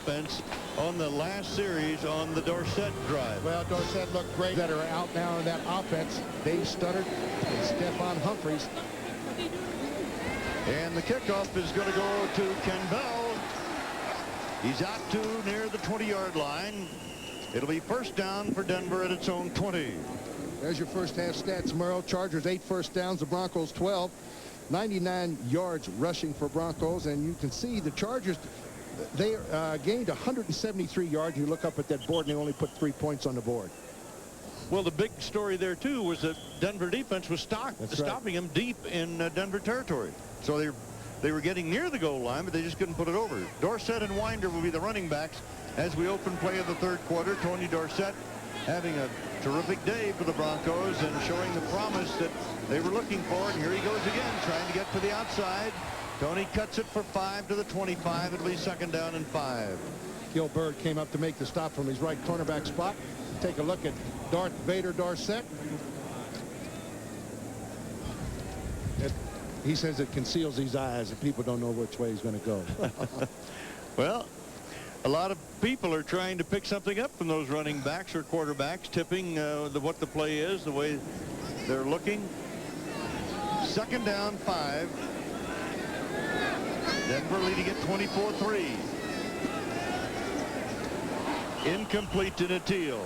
offense on the last series on the Dorsett drive. Well, Dorsett looked great. That are out now in that offense. Dave Studdard and Stephon Humphreys. And the kickoff is going to go to Ken Bell. He's out to near the 20-yard line. It'll be first down for Denver at its own 20. There's your first half stats, Merle. Chargers 8 first downs, the Broncos 12. 99 yards rushing for Broncos, and you can see the Chargers, they gained 173 yards. You look up at that board and they only put 3 points on the board. Well, the big story there too was that Denver defense was stopping them deep in Denver territory. So they were getting near the goal line, but they just couldn't put it over. Dorsett and Winder will be the running backs as we open play of the third quarter. Tony Dorsett having a terrific day for the Broncos and showing the promise that they were looking for. And here he goes again, trying to get to the outside. Tony cuts it for 5 to the 25. It'll be second down and 5. Gil Byrd came up to make the stop from his right cornerback spot. Take a look at Darth Vader Dorsett. He says it conceals his eyes and people don't know which way he's going to go. Well, a lot of people are trying to pick something up from those running backs or quarterbacks, tipping what the play is, the way they're looking. Second down, 5. Denver leading at 24-3. Incomplete to Natil.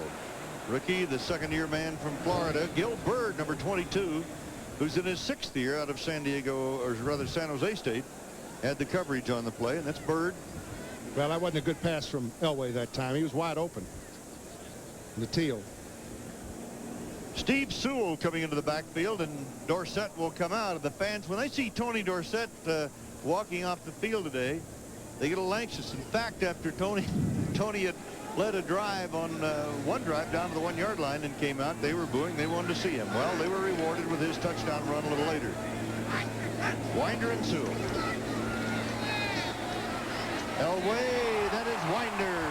Rookie, the second-year man from Florida. Gil Byrd, number 22, who's in his 6th year out of San Diego, or rather San Jose State, had the coverage on the play, and that's Byrd. Well, that wasn't a good pass from Elway that time. He was wide open. Natil. Steve Sewell coming into the backfield, and Dorsett will come out. The fans, when they see Tony Dorsett walking off the field today, they get a little anxious. In fact, after Tony had led a drive on one drive down to the 1-yard line and came out, they were booing. They wanted to see him. Well, they were rewarded with his touchdown run a little later. Winder and Sewell. Elway, that is Winder.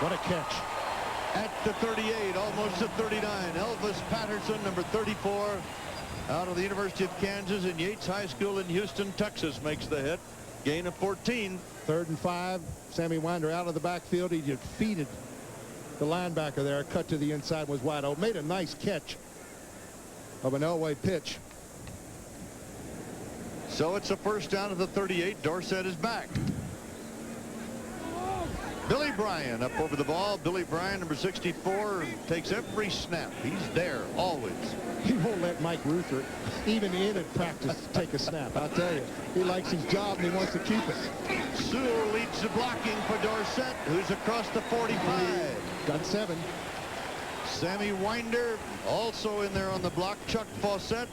What a catch. At the 38, almost at 39. Elvis Patterson, number 34, out of the University of Kansas and Yates High School in Houston, Texas, makes the hit. Gain of 14. 3rd and 5. Sammy Winder out of the backfield. He defeated the linebacker there. Cut to the inside, was wide open. Made a nice catch of an Elway pitch. So it's a first down at the 38. Dorsett is back. Billy Bryan up over the ball. Billy Bryan, number 64, takes every snap. He's there always. He won't let Mike Ruther, even in at practice, take a snap. I'll tell you, he likes his job and he wants to keep it. Sewell leads the blocking for Dorsett, who's across the 45. Got 7. Sammy Winder also in there on the block. Chuck Fawcett,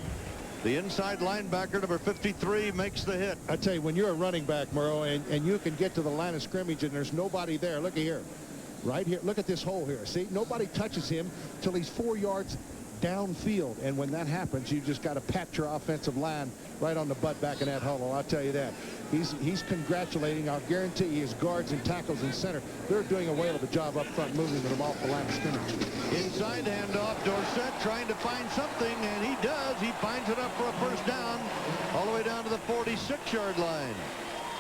the inside linebacker, number 53, makes the hit. I tell you, when you're a running back, Murrow, and you can get to the line of scrimmage and there's nobody there. Look at here. Right here. Look at this hole here. See, nobody touches him till he's 4 yards downfield. And when that happens, you just got to pat your offensive line right on the butt back in that huddle. I'll tell you that. He's congratulating. I'll guarantee his guards and tackles in center. They're doing a whale of a job up front, moving them off the line of scrimmage. Inside handoff, Dorsett trying to find something, and he does. He finds it up for a first down, all the way down to the 46-yard line.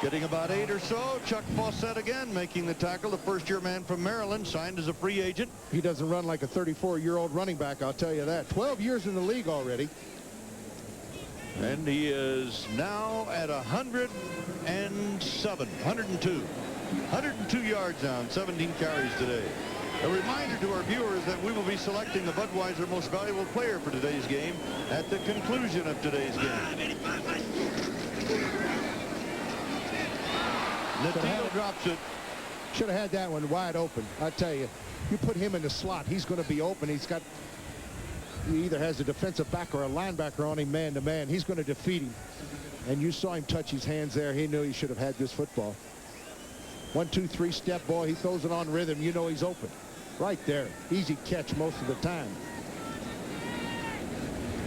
Getting about 8 or so. Chuck Fawcett again making the tackle. The first-year man from Maryland, signed as a free agent. He doesn't run like a 34-year-old running back, I'll tell you that. 12 years in the league already. And he is now at 102 yards now, 17 carries today. A reminder to our viewers that we will be selecting the Budweiser Most Valuable Player for today's game at the conclusion of today's game. Natil drops it. Should have had that one wide open. I tell you, you put him in the slot, he's going to be open. He either has a defensive back or a linebacker on him man to man. He's going to defeat him. And you saw him touch his hands there. He knew he should have had this football. 1, 2, 3 step ball. He throws it on rhythm. You know he's open. Right there. Easy catch most of the time.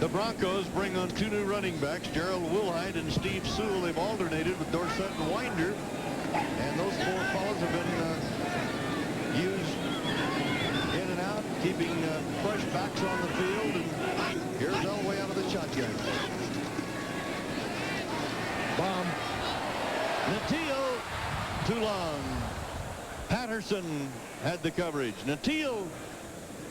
The Broncos bring on 2 new running backs, Gerald Willhite and Steve Sewell. They've alternated with Dorsett and Winder. And those 4 fellows have been used in and out, keeping fresh backs on the field. And here's Elway out of the shotgun. Bomb. Natil, too long. Patterson had the coverage. Natil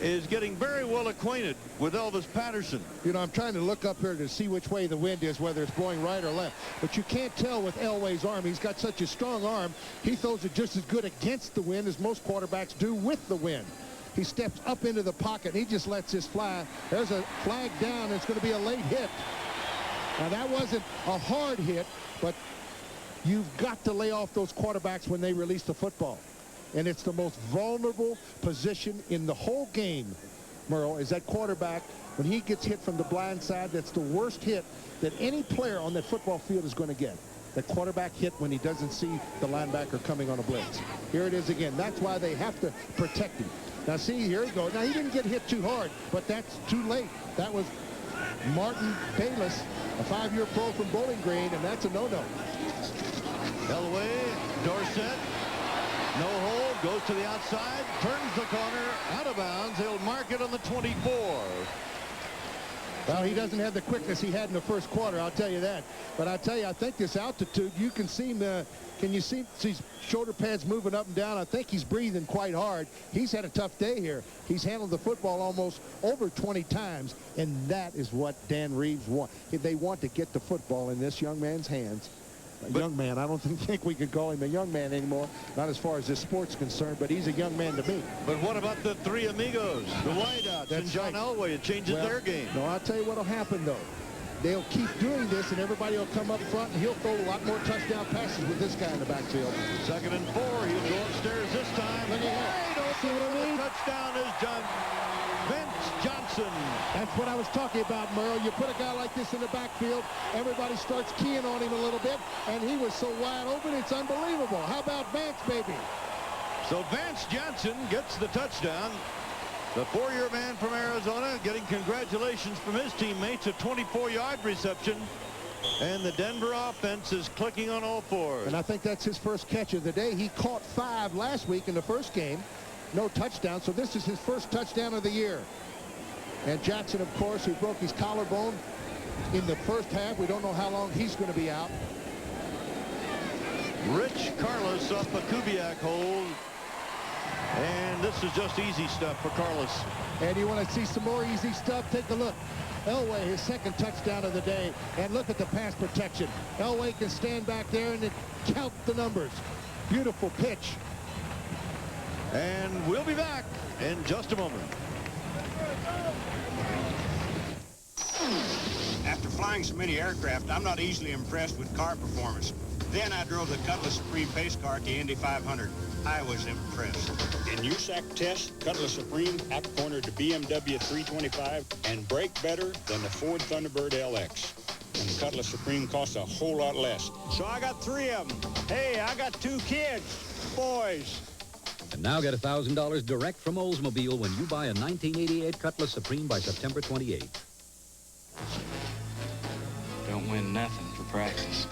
is getting very well acquainted with Elvis Patterson. You know, I'm trying to look up here to see which way the wind is, whether it's blowing right or left. But you can't tell with Elway's arm. He's got such a strong arm. He throws it just as good against the wind as most quarterbacks do with the wind. He steps up into the pocket. He just lets this fly. There's a flag down. It's going to be a late hit. Now, that wasn't a hard hit, but you've got to lay off those quarterbacks when they release the football. And it's the most vulnerable position in the whole game, Merle, is that quarterback. When he gets hit from the blind side, that's the worst hit that any player on that football field is going to get. The quarterback hit when he doesn't see the linebacker coming on a blitz. Here it is again. That's why they have to protect him. Now, see, here he goes. Now, he didn't get hit too hard, but that's too late. That was Martin Bayless, a 5-year pro from Bowling Green, and that's a no-no. Elway, Dorsett, no hold, goes to the outside, turns the corner, out of bounds. He'll mark it on the 24. Well, he doesn't have the quickness he had in the first quarter, I'll tell you that. But I'll tell you, I think this altitude, you can see him, can you see his shoulder pads moving up and down? I think he's breathing quite hard. He's had a tough day here. He's handled the football almost over 20 times, and that is what Dan Reeves wants. They want to get the football in this young man's hands. Young man, I don't think we could call him a young man anymore, not as far as this sport's concerned, but he's a young man to me. But what about the three amigos, the wideouts, and John Elway? It changes their game. No, I'll tell you what'll happen, though. They'll keep doing this, and everybody will come up front, and he'll throw a lot more touchdown passes with this guy in the backfield. 2nd and 4. He'll go upstairs this time. Look at that. See what I mean? The touchdown is Vance Johnson. That's what I was talking about, Merle. You put a guy like this in the backfield, everybody starts keying on him a little bit, and he was so wide open, it's unbelievable. How about Vance, baby? So Vance Johnson gets the touchdown. The 4-year man from Arizona getting congratulations from his teammates. A 24-yard reception. And the Denver offense is clicking on all fours. And I think that's his first catch of the day. He caught 5 last week in the first game. No touchdown, so this is his first touchdown of the year. And Jackson, of course, who broke his collarbone in the first half. We don't know how long he's going to be out. Rich Karlis off a Kubiak hold. And this is just easy stuff for Karlis. And you want to see some more easy stuff? Take a look. Elway, his second touchdown of the day. And look at the pass protection. Elway can stand back there and count the numbers. Beautiful pitch. And we'll be back in just a moment. After flying so many aircraft, I'm not easily impressed with car performance. Then I drove the Cutlass Supreme pace car at the Indy 500. I was impressed. In USAC tests, Cutlass Supreme out-cornered the BMW 325 and brake better than the Ford Thunderbird LX. And the Cutlass Supreme costs a whole lot less. So I got 3 of them. Hey, I got 2 kids, boys. And now get $1,000 direct from Oldsmobile when you buy a 1988 Cutlass Supreme by September 28th. Don't win nothing for practice.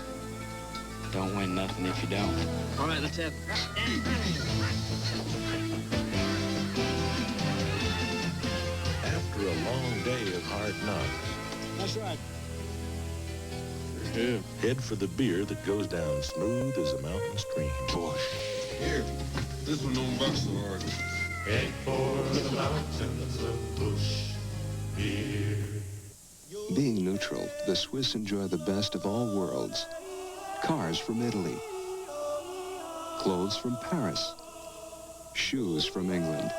Don't win nothing if you don't. All right, let's have After a long day of hard knocks. That's right. Yeah. Head for the beer that goes down smooth as a mountain stream. Boy. Here, this one don't buck so hard. Head for the mountains of Bush beer. Being neutral, the Swiss enjoy the best of all worlds. Cars from Italy. Clothes from Paris. Shoes from England.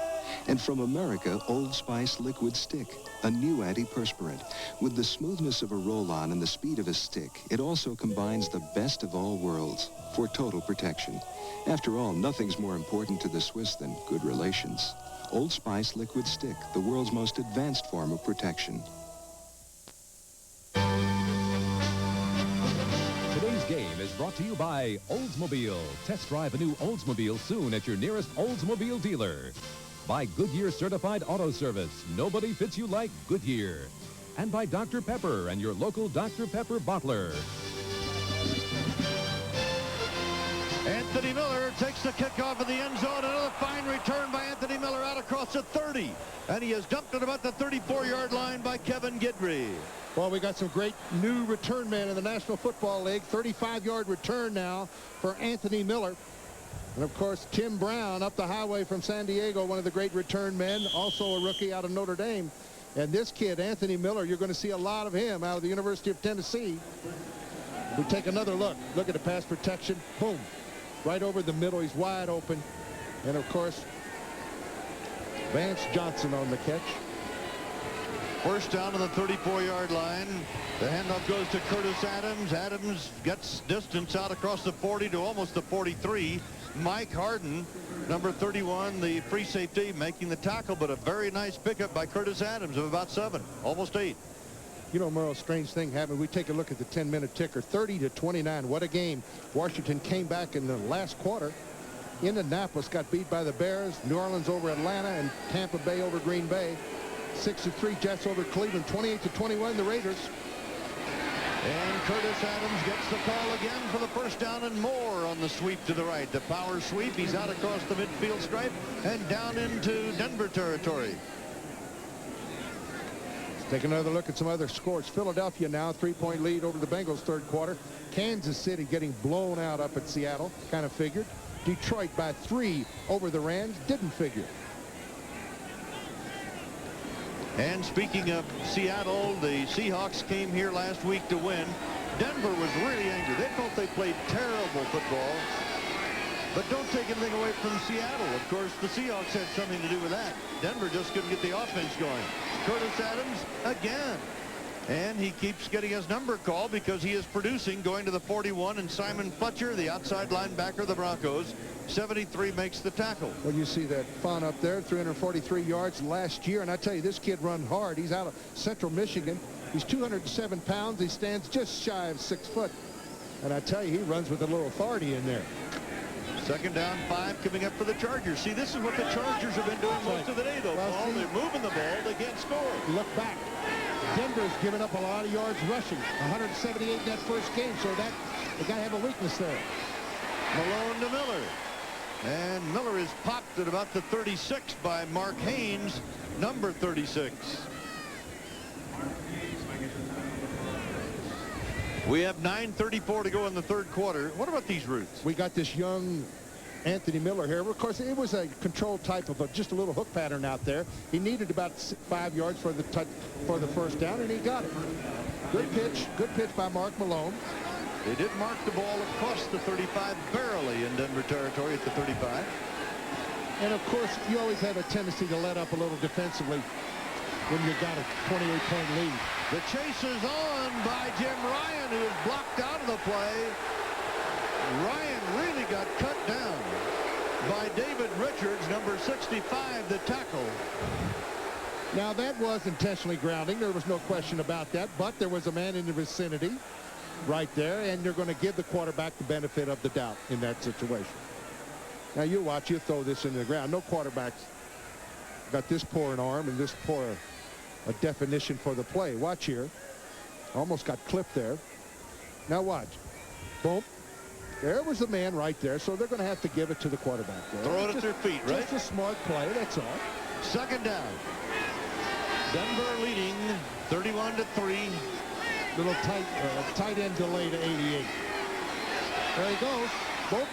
And from America, Old Spice Liquid Stick, a new antiperspirant. With the smoothness of a roll-on and the speed of a stick, it also combines the best of all worlds for total protection. After all, nothing's more important to the Swiss than good relations. Old Spice Liquid Stick, the world's most advanced form of protection. Today's game is brought to you by Oldsmobile. Test drive a new Oldsmobile soon at your nearest Oldsmobile dealer. By Goodyear Certified Auto Service. Nobody fits you like Goodyear. And by Dr. Pepper and your local Dr. Pepper bottler. Anthony Miller takes the kickoff in the end zone. Another fine return by Anthony Miller out across the 30. And he is dumped at about the 34-yard line by Kevin Guidry. Well, we got some great new return men in the National Football League. 35-yard return now for Anthony Miller. And, of course, Tim Brown up the highway from San Diego, one of the great return men, also a rookie out of Notre Dame. And this kid, Anthony Miller, you're going to see a lot of him out of the University of Tennessee. We take another look. Look at the pass protection. Boom. Right over the middle. He's wide open. And, of course, Vance Johnson on the catch. First down to the 34-yard line. The handoff goes to Curtis Adams. Adams gets distance out across the 40 to almost the 43. Mike Harden, number 31, the free safety, making the tackle, but a very nice pickup by Curtis Adams of about 7, almost 8. You know, Merle, strange thing happened. We take a look at the 10-minute ticker, 30-29. What a game. Washington came back in the last quarter. Indianapolis got beat by the Bears. New Orleans over Atlanta, and Tampa Bay over Green Bay. 6-3 Jets over Cleveland. 28-21 the Raiders. And Curtis Adams gets the call again for the first down and more on the sweep to the right. The power sweep. He's out across the midfield stripe and down into Denver territory. Let's take another look at some other scores. Philadelphia now 3-point lead over the Bengals third quarter. Kansas City getting blown out up at Seattle. Kind of figured. Detroit by 3 over the Rams. Didn't figure. And speaking of Seattle, the Seahawks came here last week to win. Denver was really angry. They felt they played terrible football. But don't take anything away from Seattle. Of course, the Seahawks had something to do with that. Denver just couldn't get the offense going. Curtis Adams again. And he keeps getting his number called because he is producing, going to the 41. And Simon Fletcher, the outside linebacker of the Broncos, 73, makes the tackle. Well, you see that fun up there, 343 yards last year. And I tell you, this kid run hard. He's out of Central Michigan. He's 207 pounds. He stands just shy of 6 foot. And I tell you, he runs with a little authority in there. Second down, 5 coming up for the Chargers. See, this is what the Chargers have been doing most of the day, though, Paul. They're moving the ball. They can't score. Look back. Denver's given up a lot of yards rushing. 178 in that first game, so that they got to have a weakness there. Malone to Miller. And Miller is popped at about the 36 by Mark Haynes, number 36. We have 9:34 to go in the third quarter. What about these routes? We got this young Anthony Miller here. Of course, it was a controlled type of just a little hook pattern out there. He needed about 5 yards for the first down, and he got it. Good pitch by Mark Malone. They did mark the ball across the 35 barely in Denver territory at the 35. And of course, you always have a tendency to let up a little defensively when you got a 28-point lead. The chase is on by Jim Ryan, who is blocked out of the play. Ryan really got cut down by David Richards, number 65, the tackle. Now, that was intentionally grounding. There was no question about that, but there was a man in the vicinity right there, and you're going to give the quarterback the benefit of the doubt in that situation. Now, you watch, you throw this into the ground. No quarterback's got this poor an arm and this poor a definition for the play. Watch here. Almost got clipped there. Now watch. Boom. There was the man right there, so they're going to have to give it to the quarterback there. Throw it at their feet, right? Just a smart play, that's all. Second down. Denver leading 31-3. Little tight end delay to 88. There he goes. Boom.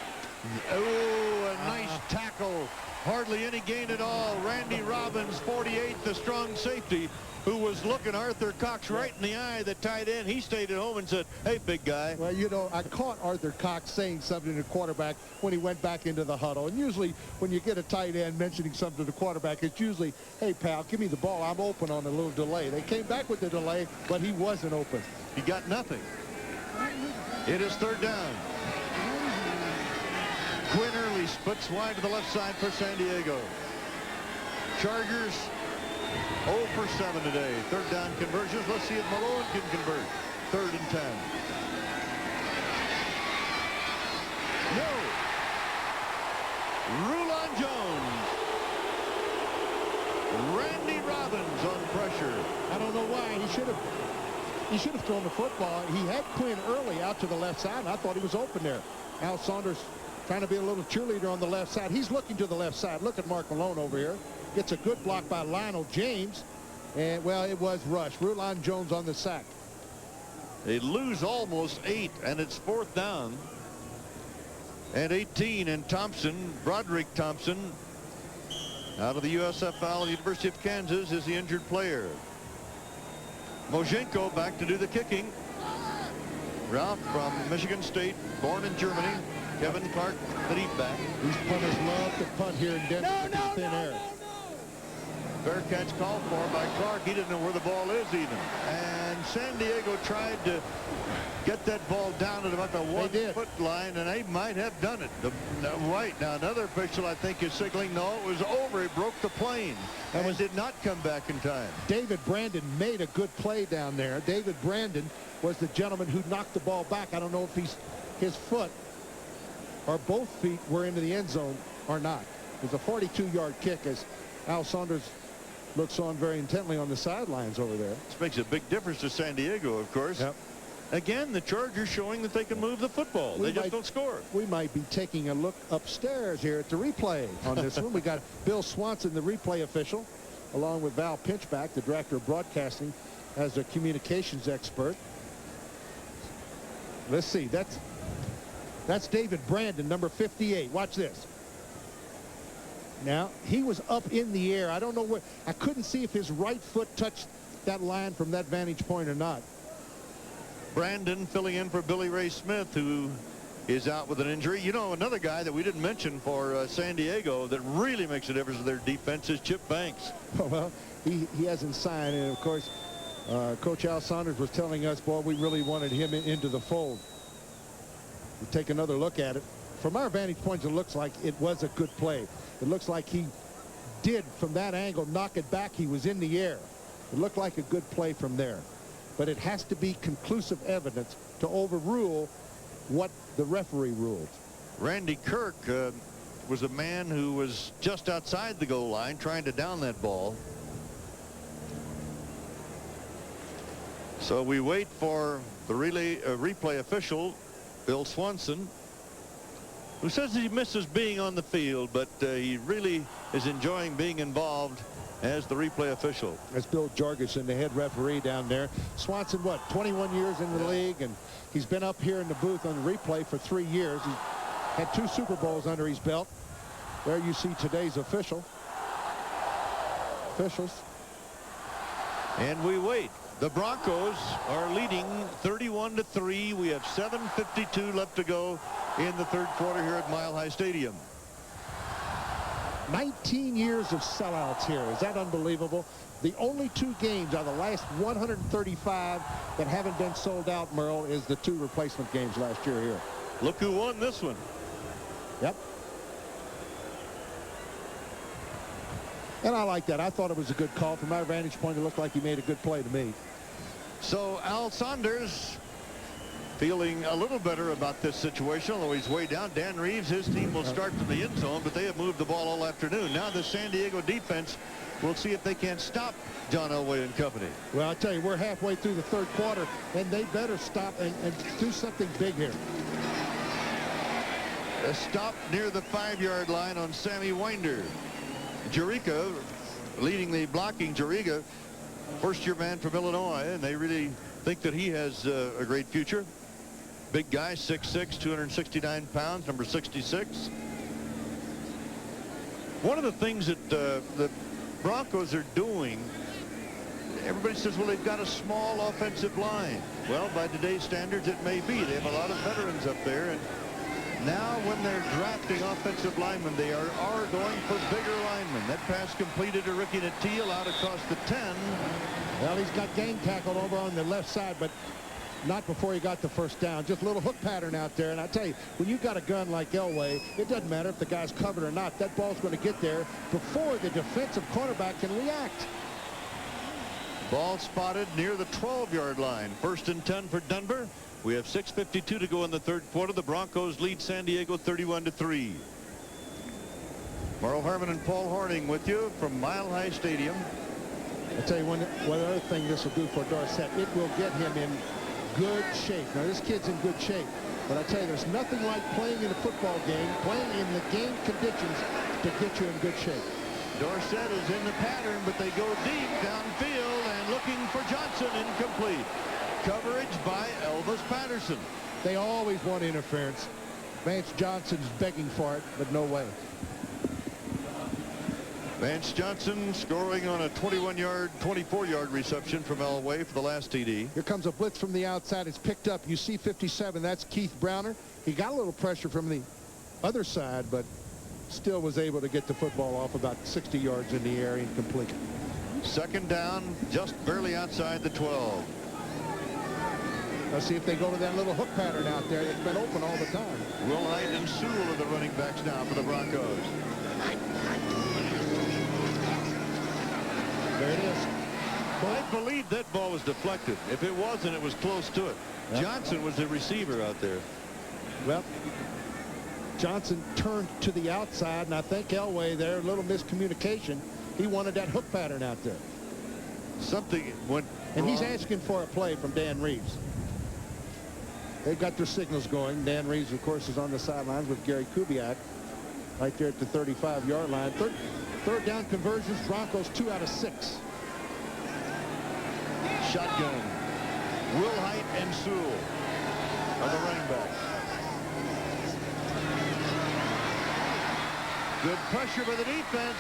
Oh, a nice tackle. Hardly any gain at all. Randy Robbins, 48, the strong safety, who was looking Arthur Cox right in the eye, the tight end. He stayed at home and said, hey, big guy. Well, you know, I caught Arthur Cox saying something to the quarterback when he went back into the huddle. And usually when you get a tight end mentioning something to the quarterback, it's usually, hey, pal, give me the ball. I'm open on a little delay. They came back with the delay, but he wasn't open. He got nothing. It is third down. Quinn Early splits wide to the left side for San Diego. Chargers 0 for 7 today. Third down conversions. Let's see if Malone can convert. 3rd and 10. No. Rulon Jones. Randy Robbins on pressure. I don't know why. He should have thrown the football. He had Quinn Early out to the left side, and I thought he was open there. Al Saunders trying to be a little cheerleader on the left side. He's looking to the left side. Look at Mark Malone over here. Gets a good block by Lionel James. And, well, it was rushed. Rulon Jones on the sack. They lose almost 8, and it's 4th down. And 18 in Thompson, Broderick Thompson, out of the USFL, University of Kansas, is the injured player. Mojenko back to do the kicking. Ralph from Michigan State, born in Germany. Kevin Clark, the deep back. These punters love to punt here in Denver in thin air. Fair catch called for by Clark. He didn't know where the ball is even. And San Diego tried to get that ball down at about the 1 foot line, and they might have done it. Right now, another official, I think, is signaling no, it was over. He broke the plane. That did not come back in time. David Brandon made a good play down there. David Brandon was the gentleman who knocked the ball back. I don't know if his foot or both feet were into the end zone or not. It was a 42-yard kick as Al Saunders looks on very intently on the sidelines over there. This makes a big difference to San Diego, of course. Yep. Again, the Chargers showing that they can move the football. They just don't score. We might be taking a look upstairs here at the replay on this one. We got Bill Swanson, the replay official, along with Val Pinchback, the director of broadcasting, as a communications expert. Let's see. That's David Brandon, number 58. Watch this. Now, he was up in the air. I don't know where. I couldn't see if his right foot touched that line from that vantage point or not. Brandon filling in for Billy Ray Smith, who is out with an injury. You know, another guy that we didn't mention for San Diego that really makes a difference in their defense is Chip Banks. Oh, well, he hasn't signed. And, of course, Coach Al Saunders was telling us, boy, we really wanted him into the fold. We'll take another look at it. From our vantage point, it looks like it was a good play. It looks like he did, from that angle, knock it back. He was in the air. It looked like a good play from there. But it has to be conclusive evidence to overrule what the referee ruled. Randy Kirk was a man who was just outside the goal line trying to down that ball. So we wait for the replay official, Bill Swanson, who says he misses being on the field, but he really is enjoying being involved as the replay official. That's Bill Jorgensen, the head referee down there. Swanson, what, 21 years in the league, and he's been up here in the booth on the replay for 3 years. He's had 2 Super Bowls under his belt. There you see today's officials. And we wait. The Broncos are leading 31-3. We have 7:52 left to go in the third quarter here at Mile High Stadium. 19 years of sellouts here. Is that unbelievable? The only 2 games out of the last 135 that haven't been sold out, Merle, is the 2 replacement games last year here. Look who won this one. Yep. And I like that. I thought it was a good call. From my vantage point, it looked like he made a good play to me. So Al Saunders feeling a little better about this situation, although he's way down. Dan Reeves, his team will start from the end zone, but they have moved the ball all afternoon. Now the San Diego defense, we'll see if they can't stop John Elway and company. Well, I tell you, we're halfway through the third quarter, and they better stop and do something big here. A stop near the 5-yard line on Sammy Winder. Jurica leading the blocking. Jurica, first-year man from Illinois, and they really think that he has a great future. Big guy, 6'6", 269 pounds, number 66. One of the things that the Broncos are doing, everybody says, well, they've got a small offensive line. Well, by today's standards, it may be. They have a lot of veterans up there, and now when they're drafting offensive linemen, they are going for bigger linemen. That pass completed to Ricky Nattiel out across the 10. Well, he's got gang tackled over on the left side, but not before he got the first down. Just a little hook pattern out there. And I tell you, when you've got a gun like Elway, it doesn't matter if the guy's covered or not. That ball's going to get there before the defensive cornerback can react. Ball spotted near the 12-yard line. 1st and 10 for Denver. We have 6:52 to go in the third quarter. The Broncos lead San Diego 31-3. Merle Harmon and Paul Horning with you from Mile High Stadium. I'll tell you one other thing this will do for Dorsett. It will get him in good shape. Now, this kid's in good shape. But I tell you, there's nothing like playing in a football game, playing in the game conditions to get you in good shape. Dorsett is in the pattern, but they go deep downfield and looking for Johnson, incomplete. Coverage by Elvis Patterson. They always want interference. Vance Johnson's begging for it, but no way. Vance Johnson scoring on a 24-yard reception from Elway for the last TD. Here comes a blitz from the outside. It's picked up. You see 57. That's Keith Browner. He got a little pressure from the other side, but still was able to get the football off about 60 yards in the air and complete it. Second down, just barely outside the 12. Let's see if they go to that little hook pattern out there that's been open all the time. Willhite and Sewell are the running backs now for the Broncos. There it is. Well, I believe that ball was deflected. If it wasn't, it was close to it. Yep. Johnson was the receiver out there. Well, Johnson turned to the outside, and I think Elway there, a little miscommunication. He wanted that hook pattern out there. Something went And wrong. he's asking for a play from Dan Reeves. They've got their signals going. Dan Reeves, of course, is on the sidelines with Gary Kubiak right there at the 35-yard line. Third down conversions, Broncos 2 out of 6. Shotgun. Willhite and Sewell are the running backs. Good pressure by the defense.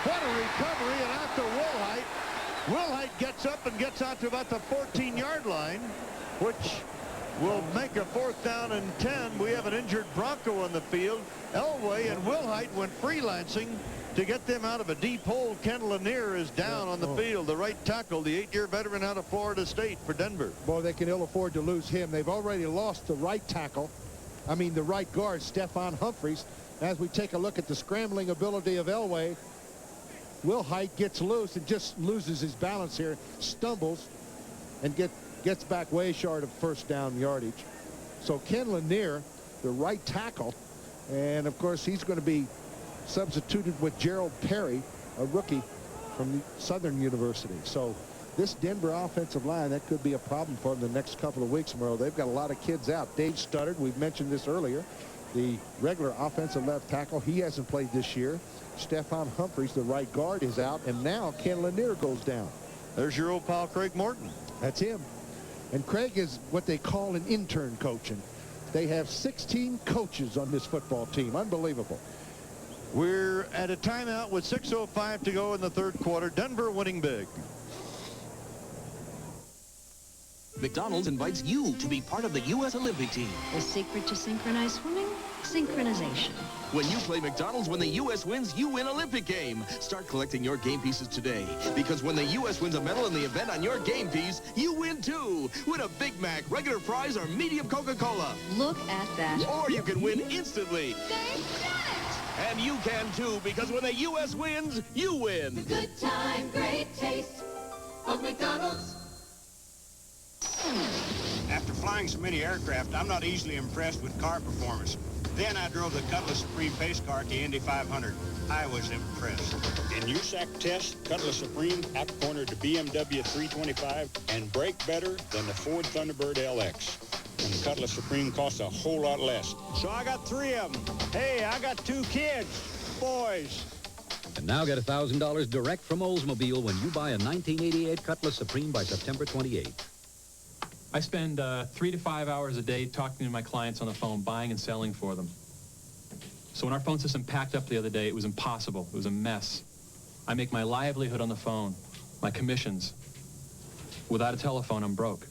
What a recovery, and out to Willhite. Willhite gets up and gets out to about the 14-yard line, which will make a 4th down and 10. We have an injured Bronco on the field. Elway and Willhite went freelancing to get them out of a deep hole. Ken Lanier is down on the field, the right tackle, the 8-year veteran out of Florida State for Denver. Boy, they can ill afford to lose him. They've already lost the right tackle. I mean, the right guard, Stephon Humphreys. As we take a look at the scrambling ability of Elway, Willhite gets loose and just loses his balance here, stumbles, and gets back way short of 1st down yardage. So Ken Lanier, the right tackle, and of course he's going to be substituted with Gerald Perry, a rookie from Southern University. So this Denver offensive line, that could be a problem for them the next couple of weeks, Merle. They've got a lot of kids out. Dave Studdard, we've mentioned this earlier, the regular offensive left tackle. He hasn't played this year. Stephon Humphreys, the right guard, is out, and now Ken Lanier goes down. There's your old pal Craig Morton. That's him. And Craig is what they call an intern coach, and they have 16 coaches on this football team. Unbelievable. We're at a timeout with 6:05 to go in the 3rd quarter. Denver winning big. McDonald's invites you to be part of the U.S. Olympic team. The secret to synchronized swimming? Synchronization. When you play McDonald's, when the U.S. wins, you win Olympic game. Start collecting your game pieces today, because when the U.S. wins a medal in the event on your game piece, you win too. Win a Big Mac, regular fries, or medium Coca-Cola. Look at that. Or you can win instantly. They've done it! And you can too, because when the U.S. wins, you win. Good time, great taste of McDonald's. After flying so many aircraft, I'm not easily impressed with car performance. Then I drove the Cutlass Supreme pace car at the Indy 500. I was impressed. In USAC tests, Cutlass Supreme out-cornered the BMW 325 and brake better than the Ford Thunderbird LX. And the Cutlass Supreme costs a whole lot less. So I got 3 of them. Hey, I got 2 kids, boys. And now get $1,000 direct from Oldsmobile when you buy a 1988 Cutlass Supreme by September 28th. I spend 3 to 5 hours a day talking to my clients on the phone, buying and selling for them. So when our phone system packed up the other day, it was impossible. It was a mess. I make my livelihood on the phone, my commissions. Without a telephone, I'm broke.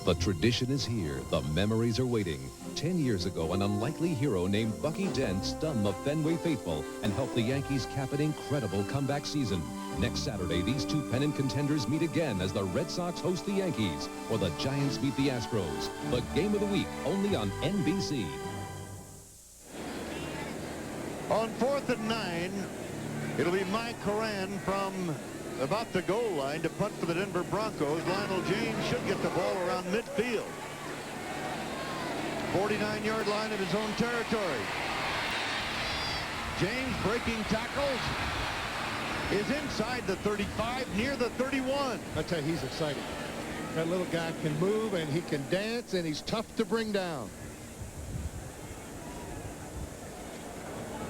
The tradition is here. The memories are waiting. 10 years ago, an unlikely hero named Bucky Dent stunned the Fenway faithful and helped the Yankees cap an incredible comeback season. Next Saturday, these two pennant contenders meet again as the Red Sox host the Yankees or the Giants meet the Astros. The game of the week, only on NBC. On 4th and 9, it'll be Mike Horan from about the goal line to punt for the Denver Broncos. Lionel James should get the ball around midfield. 49-yard line of his own territory. James breaking tackles is inside the 35, near the 31. I tell you, he's excited. That little guy can move, and he can dance, and he's tough to bring down.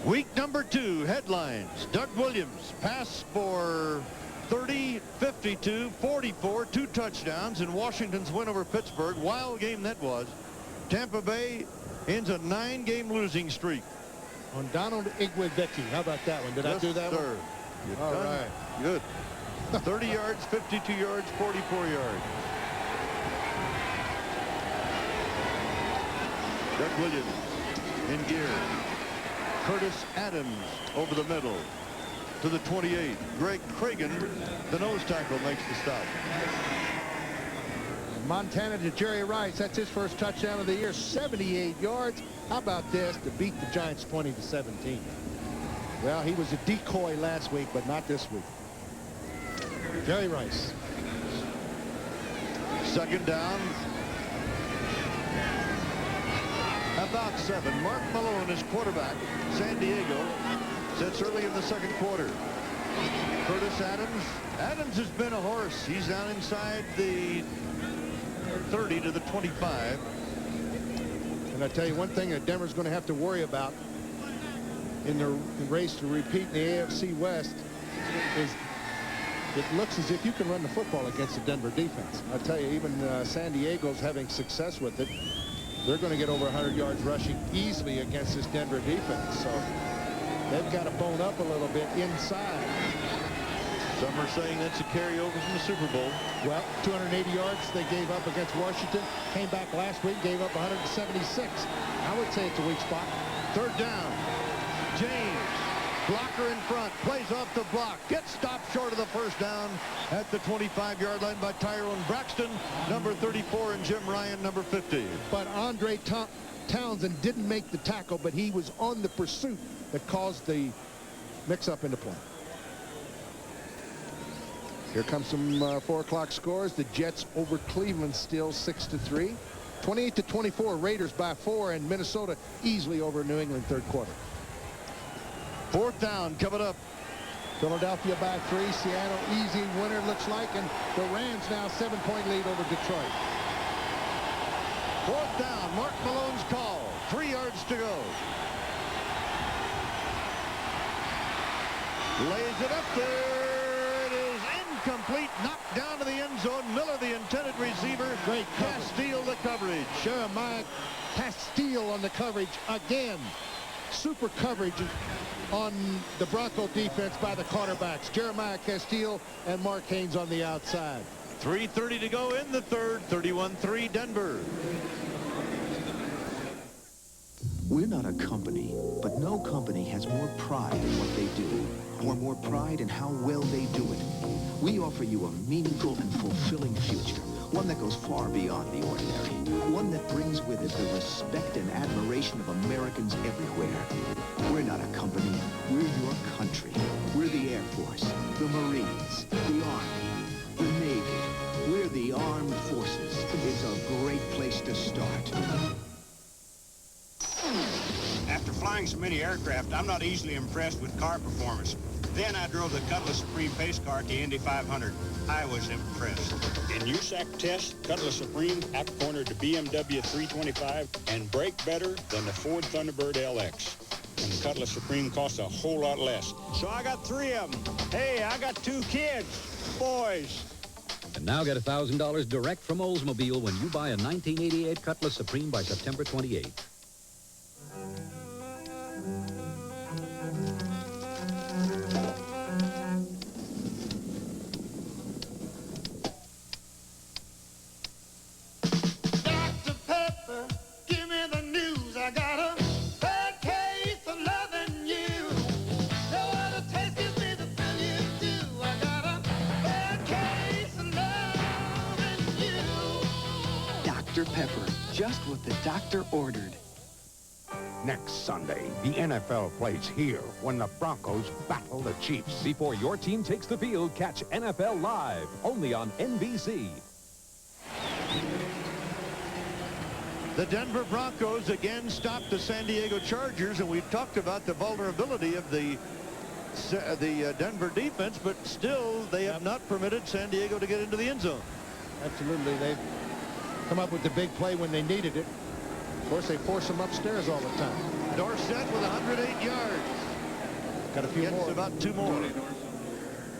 Week number 2 headlines. Doug Williams pass for 30, 52, 44, 2 touchdowns in Washington's win over Pittsburgh. Wild game that was. Tampa Bay ends a 9-game losing streak. On Donald Igwevicki. How about that one? Did I do that sir. one? All right. Good. 30 yards, 52 yards, 44 yards. Doug Williams in gear. Curtis Adams over the middle to the 28. Greg Cragen, the nose tackle, makes the stop. Montana to Jerry Rice. That's his first touchdown of the year. 78 yards. How about this to beat the Giants 20-17? Well, he was a decoy last week, but not this week. Jerry Rice. Second down. About 7. Mark Malone is quarterback. San Diego sets early in the second quarter. Curtis Adams. Adams has been a horse. He's down inside the 30 to the 25. And I tell you one thing that Denver's going to have to worry about in the race to repeat in the AFC West is it looks as if you can run the football against the Denver defense. I tell you, even San Diego's having success with it. They're going to get over 100 yards rushing easily against this Denver defense. So they've got to bone up a little bit inside. Some are saying that's a carryover from the Super Bowl. Well, 280 yards they gave up against Washington. Came back last week, gave up 176. I would say it's a weak spot. Third down. James, blocker in front, plays off the block, gets stopped short of the first down at the 25-yard line by Tyrone Braxton, number 34, and Jim Ryan, number 50. But Andre Townsend didn't make the tackle, but he was on the pursuit that caused the mix-up into play. Here comes some 4 o'clock scores. The Jets over Cleveland still 6-3. 28-24, Raiders by 4, and Minnesota easily over New England third quarter. Fourth down coming up. Philadelphia by 3. Seattle easy winner looks like, and the Rams now 7-point lead over Detroit. Fourth down. Mark Malone's call. 3 yards to go. Lays it up there. It is incomplete. Knocked down to the end zone. Miller, the intended receiver. Great coverage. Castile the coverage. Jeremiah Castile on the coverage again. Super coverage on the Bronco defense by the quarterbacks. Jeremiah Castile and Mark Haynes on the outside. 3:30 to go in the third. 31-3 Denver. We're not a company, but no company has more pride in what they do, or more pride in how well they do it. We offer you a meaningful and fulfilling future, one that goes far beyond the ordinary, one that brings with it the respect and admiration of Americans everywhere. We're not a company, we're your country. We're the Air Force, the Marines, the Army, the Navy. We're the Armed Forces. It's a great place to start. After flying so many aircraft, I'm not easily impressed with car performance. Then I drove the Cutlass Supreme pace car at the Indy 500. I was impressed. In USAC tests, Cutlass Supreme out-cornered the BMW 325 and brake better than the Ford Thunderbird LX. And the Cutlass Supreme costs a whole lot less. So I got 3 of them. Hey, I got 2 kids, boys. And now get $1,000 direct from Oldsmobile when you buy a 1988 Cutlass Supreme by September 28th. Pepper, just what the doctor ordered. Next Sunday, the NFL plays here when the Broncos battle the Chiefs. Before your team takes the field, catch NFL Live, only on NBC. The Denver Broncos again stopped the San Diego Chargers, and we've talked about the vulnerability of the Denver defense, but still they have not permitted San Diego to get into the end zone. Absolutely. They've come up with the big play when they needed it. Of course, they force them upstairs all the time. Dorsett with 108 yards. Got a few Gets more. about 2 more.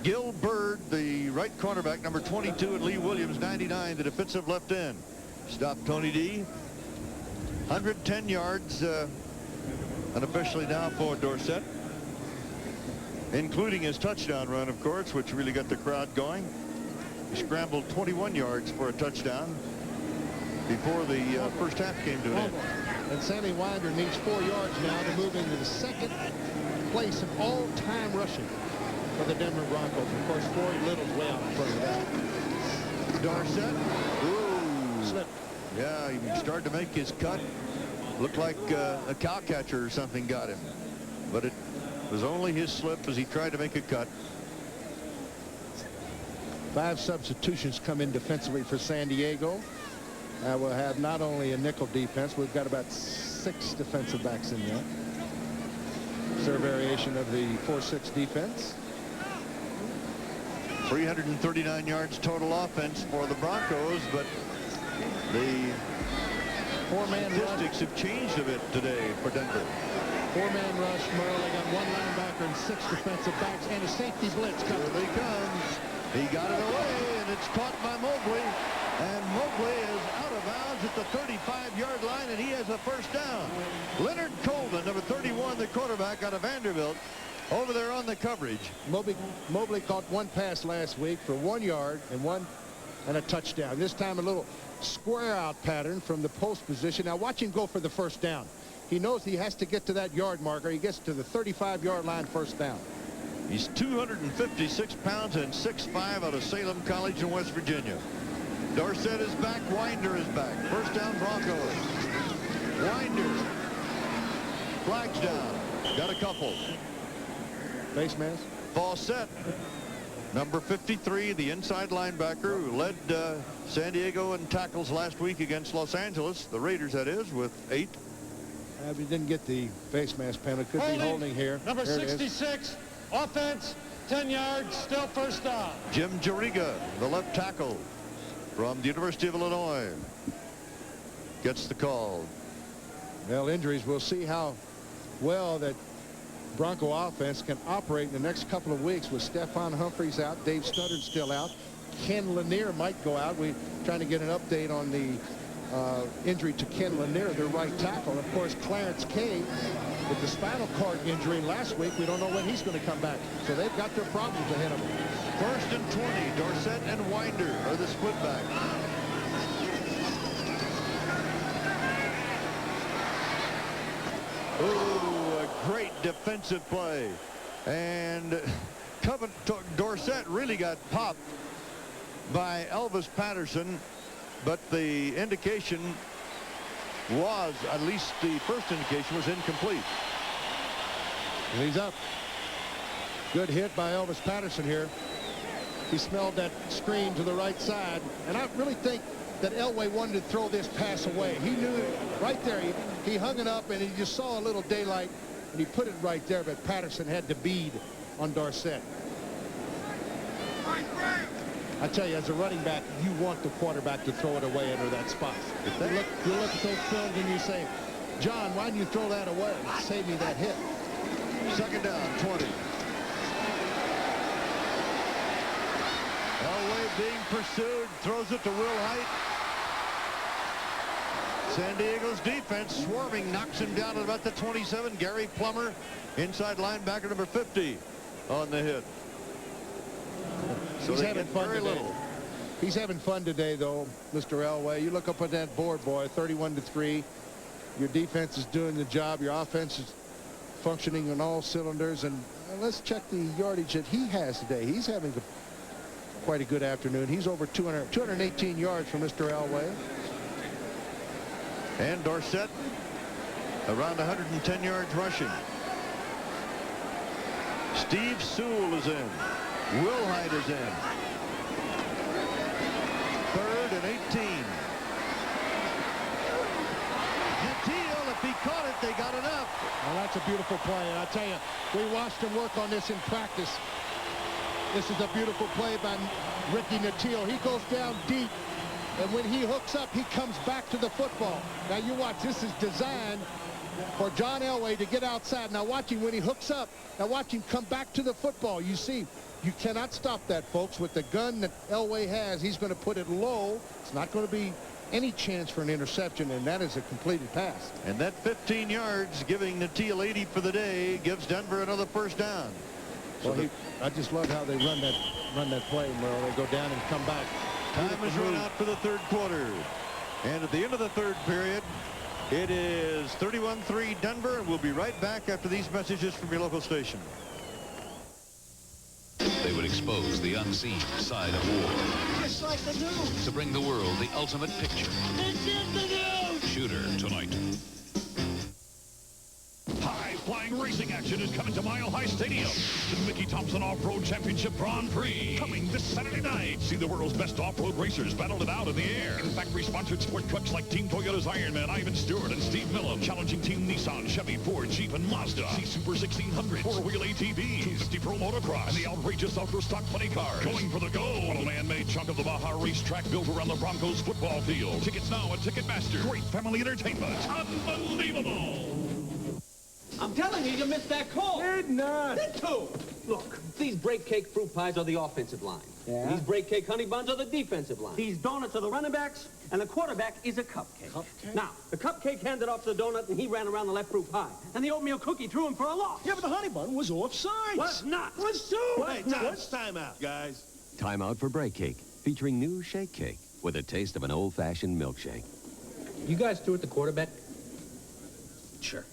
Gil Bird, the right cornerback, number 22, and Lee Williams, 99, the defensive left end. Stopped Tony D. 110 yards unofficially now for Dorsett, including his touchdown run, of course, which really got the crowd going. He scrambled 21 yards for a touchdown before the first half came to an end. And Sammy Winder needs 4 yards now to move into the second place in all-time rushing for the Denver Broncos. Of course, Floyd Little's way out in front of that. Dorsett. Ooh. Slip. Yeah, he started to make his cut. Looked like a cow catcher or something got him. But it was only his slip as he tried to make a cut. 5 substitutions come in defensively for San Diego. We'll have not only a nickel defense, we've got about 6 defensive backs in there. It's their variation of the 4-6 defense. 339 yards total offense for the Broncos, but the four-man statistics have changed a bit today for Denver. 4-man rush. Merle, they got 1 linebacker and 6 defensive backs and a safety blitz. Here they come. He got it away, and it's caught by Mobley. And Mobley is out of bounds at the 35-yard line, and he has a first down. Leonard Colvin, number 31, the quarterback out of Vanderbilt, over there on the coverage. Mobley caught 1 pass last week for 1 yard and a touchdown. This time a little square out pattern from the post position. Now watch him go for the first down. He knows he has to get to that yard marker. He gets to the 35-yard line, first down. He's 256 pounds and 6'5", out of Salem College in West Virginia. Dorsett is back. Winder is back. First down, Broncos. Winder. Flags down. Got a couple. Face mask. Dorsett, number 53, the inside linebacker who led San Diego in tackles last week against Los Angeles, the Raiders that is, with 8. We didn't get the face mask penalty. Could be holding here. Number 66, offense, 10 yards, still first down. Jim Jariga, the left tackle from the University of Illinois, gets the call. Well, injuries. We'll see how well that Bronco offense can operate in the next couple of weeks with Stephon Humphreys out, Dave Studdard still out. Ken Lanier might go out. We're trying to get an update on the injury to Ken Lanier, their right tackle. And of course, Clarence Kay with the spinal cord injury last week. We don't know when he's going to come back. So they've got their problems ahead of them. 1st and 20. Dorsett and Winder are the split back. Ooh, a great defensive play. And Dorsett really got popped by Elvis Patterson, but the indication was, at least the first indication, was incomplete. And he's up. Good hit by Elvis Patterson here. He smelled that screen to the right side, and I really think that Elway wanted to throw this pass away. He knew it right there. He hung it up, and he just saw a little daylight, and he put it right there, but Patterson had to bead on Dorsett. I tell you, as a running back, you want the quarterback to throw it away under that spot. You look at those films and you say, John, why didn't you throw that away? Save me that hit. 2nd down, 20. Elway being pursued, throws it to Willhite. San Diego's defense swarming, knocks him down at about the 27. Gary Plummer, inside linebacker number 50, on the hit. So he's having fun today. He's having fun today, though, Mr. Elway. You look up at that board, boy, 31-3. Your defense is doing the job. Your offense is functioning on all cylinders. And let's check the yardage that he has today. He's having quite a good afternoon. He's over 218 yards for Mr. Elway. And Dorsett around 110 yards rushing. Steve Sewell is in. Willhite is in. 3rd and 18. Gentile, if he caught it, they got enough. Well, that's a beautiful play. And I tell you, we watched him work on this in practice. This is a beautiful play by Ricky Gentile. He goes down deep, and when he hooks up, he comes back to the football. Now you watch, this is designed for John Elway to get outside. Now watch him when he hooks up. Now watch him come back to the football. You see, you cannot stop that, folks. With the gun that Elway has, he's going to put it low. It's not going to be any chance for an interception, and that is a completed pass. And that 15 yards, giving the Teal 80 for the day, gives Denver another first down. So well, I just love how they run that play, Merle. They go down and come back. Time is run out for the third quarter. And at the end of the third period, it is 31-3 Denver, and we'll be right back after these messages from your local station. They would expose the unseen side of war. Just like the news. To bring the world the ultimate picture. It's in the news. Shooter tonight. High-flying racing action is coming to Mile High Stadium. The Mickey Thompson Off-Road Championship Grand Prix. Coming this Saturday night. See the world's best off-road racers battle it out in the air. In factory-sponsored sport trucks like Team Toyota's Ironman Ivan Stewart and Steve Millen. Challenging Team Nissan, Chevy, Ford, Jeep, and Mazda. See Super 1600, four-wheel ATVs, 250 Pro Motocross, and the outrageous Ultra Stock Funny Cars. Going for the gold on a man-made chunk of the Baja racetrack built around the Broncos football field. Tickets now at Ticketmaster. Great family entertainment. Unbelievable. I'm telling you, you missed that call. Did not. Did too. Look, these break cake fruit pies are the offensive line. Yeah? These break cake honey buns are the defensive line. These donuts are the running backs, and the quarterback is a cupcake. Cupcake? Now, the cupcake handed off the donut, and he ran around the left fruit pie. And the oatmeal cookie threw him for a loss. Yeah, but the honey bun was offside. Was not. Was too. Hey, it's timeout, guys. Timeout for break cake, featuring new shake cake with a taste of an old-fashioned milkshake. You guys threw at the quarterback? Sure.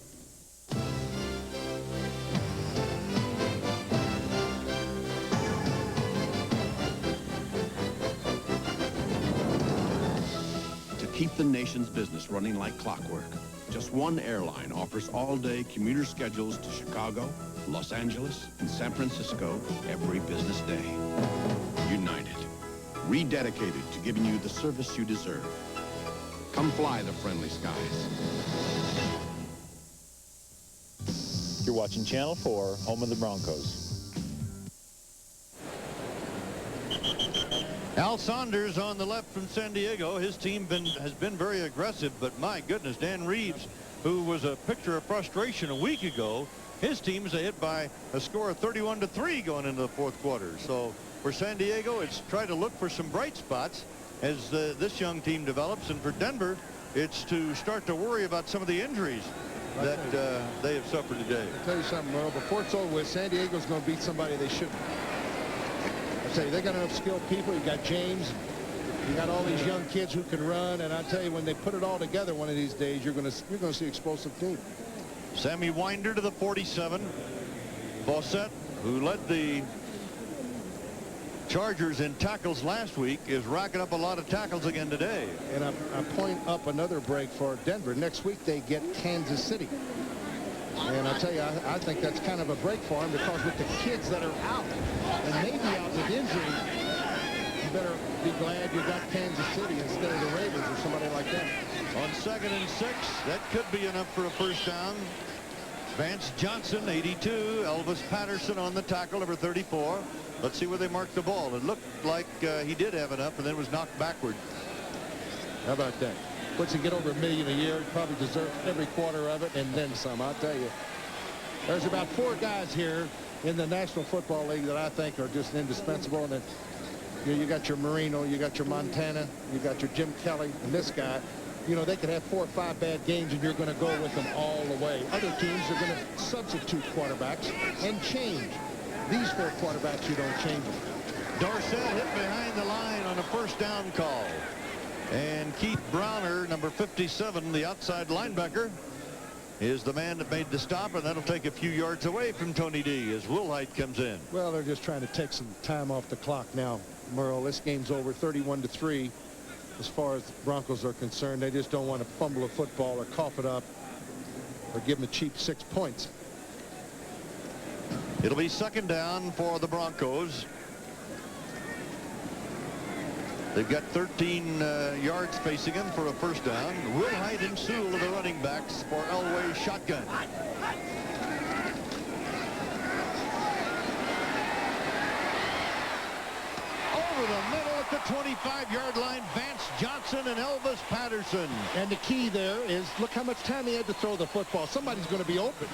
Keep the nation's business running like clockwork. Just one airline offers all-day commuter schedules to Chicago, Los Angeles, and San Francisco every business day. United, rededicated to giving you the service you deserve. Come fly the friendly skies. You're watching Channel 4, home of the Broncos. Al Saunders on the left from San Diego. His team has been very aggressive, but my goodness, Dan Reeves, who was a picture of frustration a week ago, his team's hit by a score of 31-3 going into the fourth quarter. So for San Diego, it's try to look for some bright spots as this young team develops, and for Denver, it's to start to worry about some of the injuries that they have suffered today. I'll tell you something, Merle, before it's over with, San Diego's going to beat somebody they shouldn't. I tell you, they got enough skilled people. You got James, you got all these young kids who can run, and I tell you, when they put it all together one of these days, you're going to see explosive team. Sammy Winder to the 47. Dorsett, who led the Chargers in tackles last week, is racking up a lot of tackles again today. And I point up another break for Denver. Next week they get Kansas City. And I tell you, I think that's kind of a break for them, because with the kids that are out and maybe out with injury, you better be glad you got Kansas City instead of the Raiders or somebody like that. On 2nd and 6, that could be enough for a first down. Vance Johnson, 82. Elvis Patterson on the tackle, number 34. Let's see where they mark the ball. It looked like he did have enough and then was knocked backward. How about that? Once you get over $1 million a year, you probably deserve every quarter of it and then some. I'll tell you, there's about 4 guys here in the National Football League that I think are just indispensable. And then you got your Marino, you got your Montana, you got your Jim Kelly, and this guy. You know, they could have 4 or 5 bad games, and you're going to go with them all the way. Other teams are going to substitute quarterbacks and change. These 4 quarterbacks, you don't change them. Dorsett hit behind the line on a first down call. And Keith Browner, number 57, the outside linebacker, is the man that made the stop, and that'll take a few yards away from Tony D as Willhite comes in. Well, they're just trying to take some time off the clock now, Merle. This game's over 31-3. As far as the Broncos are concerned, they just don't want to fumble a football or cough it up or give them a cheap 6 points. It'll be 2nd down for the Broncos. They've got 13 yards facing him for a first down. Willhite and Sewell are the running backs for Elway's shotgun. Over the middle at the 25-yard line, Vance Johnson Johnson and Elvis Patterson. And the key there is, look how much time he had to throw the football. Somebody's going to be open.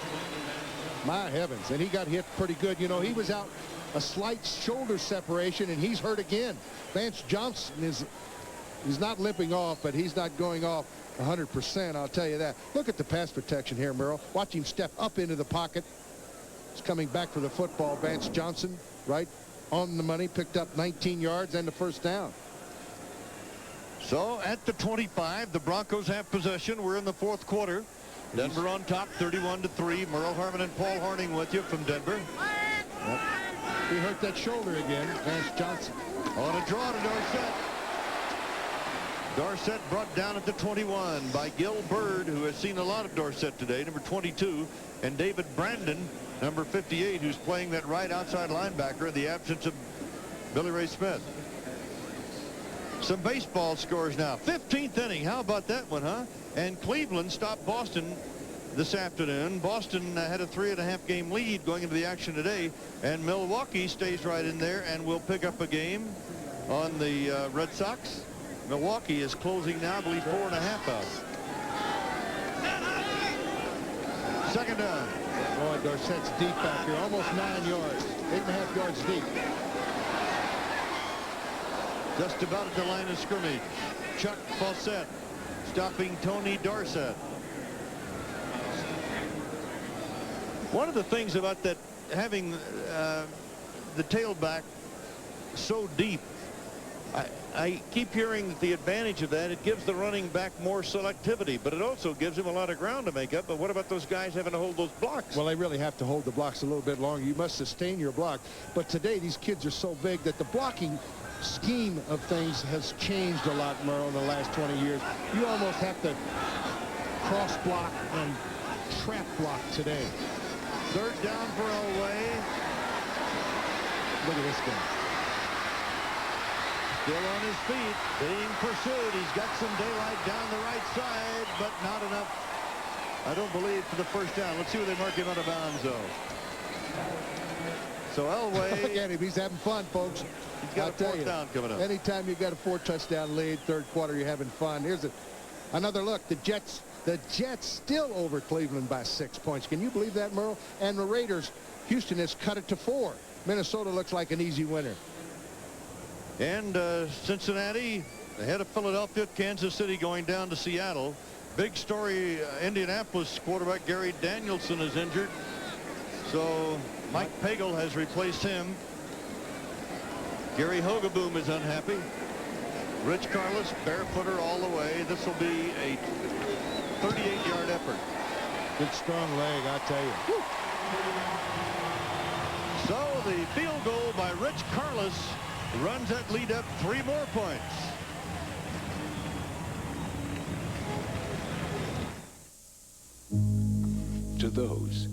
My heavens. And he got hit pretty good. You know, he was out a slight shoulder separation, and he's hurt again. Vance Johnson he's not limping off, but he's not going off 100%, I'll tell you that. Look at the pass protection here, Merle. Watch him step up into the pocket. He's coming back for the football. Vance Johnson, right on the money, picked up 19 yards and the first down. So at the 25, the Broncos have possession. We're in the fourth quarter. Denver on top, 31-3. Merle Harmon and Paul Horning with you from Denver. Yep. He hurt that shoulder again, Vance Johnson. On a draw to Dorsett. Dorsett brought down at the 21 by Gil Bird, who has seen a lot of Dorsett today, number 22, and David Brandon, number 58, who's playing that right outside linebacker in the absence of Billy Ray Smith. Some baseball scores now. 15th inning. How about that one, huh? And Cleveland stopped Boston this afternoon. Boston had a 3.5 game lead going into the action today, and Milwaukee stays right in there and will pick up a game on the Red Sox. Milwaukee is closing now, I believe, 4.5 out. Second down. Boy, Dorsett's deep back here, almost 9 yards, 8.5 yards deep. Just about at the line of scrimmage. Chuck Fawcett stopping Tony Dorsett. One of the things about that, having the tailback so deep, I keep hearing that the advantage of that, it gives the running back more selectivity, but it also gives him a lot of ground to make up. But what about those guys having to hold those blocks? Well, they really have to hold the blocks a little bit longer. You must sustain your block. But today, these kids are so big that the blocking scheme of things has changed a lot, Merle, in the last 20 years. You almost have to cross block and trap block today. Third down for Elway. Look at this guy. Still on his feet, being pursued. He's got some daylight down the right side, but not enough, I don't believe, for the first down. Let's see where they mark him out of bounds, though. So Elway. Look at him. He's having fun, folks. He's got a fourth down coming up. Anytime you got a 4-touchdown lead, third quarter, you're having fun. Here's another look. The Jets still over Cleveland by 6 points. Can you believe that, Merle? And the Raiders, Houston has cut it to 4. Minnesota looks like an easy winner. And Cincinnati ahead of Philadelphia, Kansas City going down to Seattle. Big story, Indianapolis quarterback Gary Danielson is injured. So Mike Pagel has replaced him. Gary Hogaboom is unhappy. Rich Karlis, barefooter all the way. This will be a 38-yard effort. Good strong leg, I tell you. Woo. So the field goal by Rich Karlis runs that lead up 3 more points. To those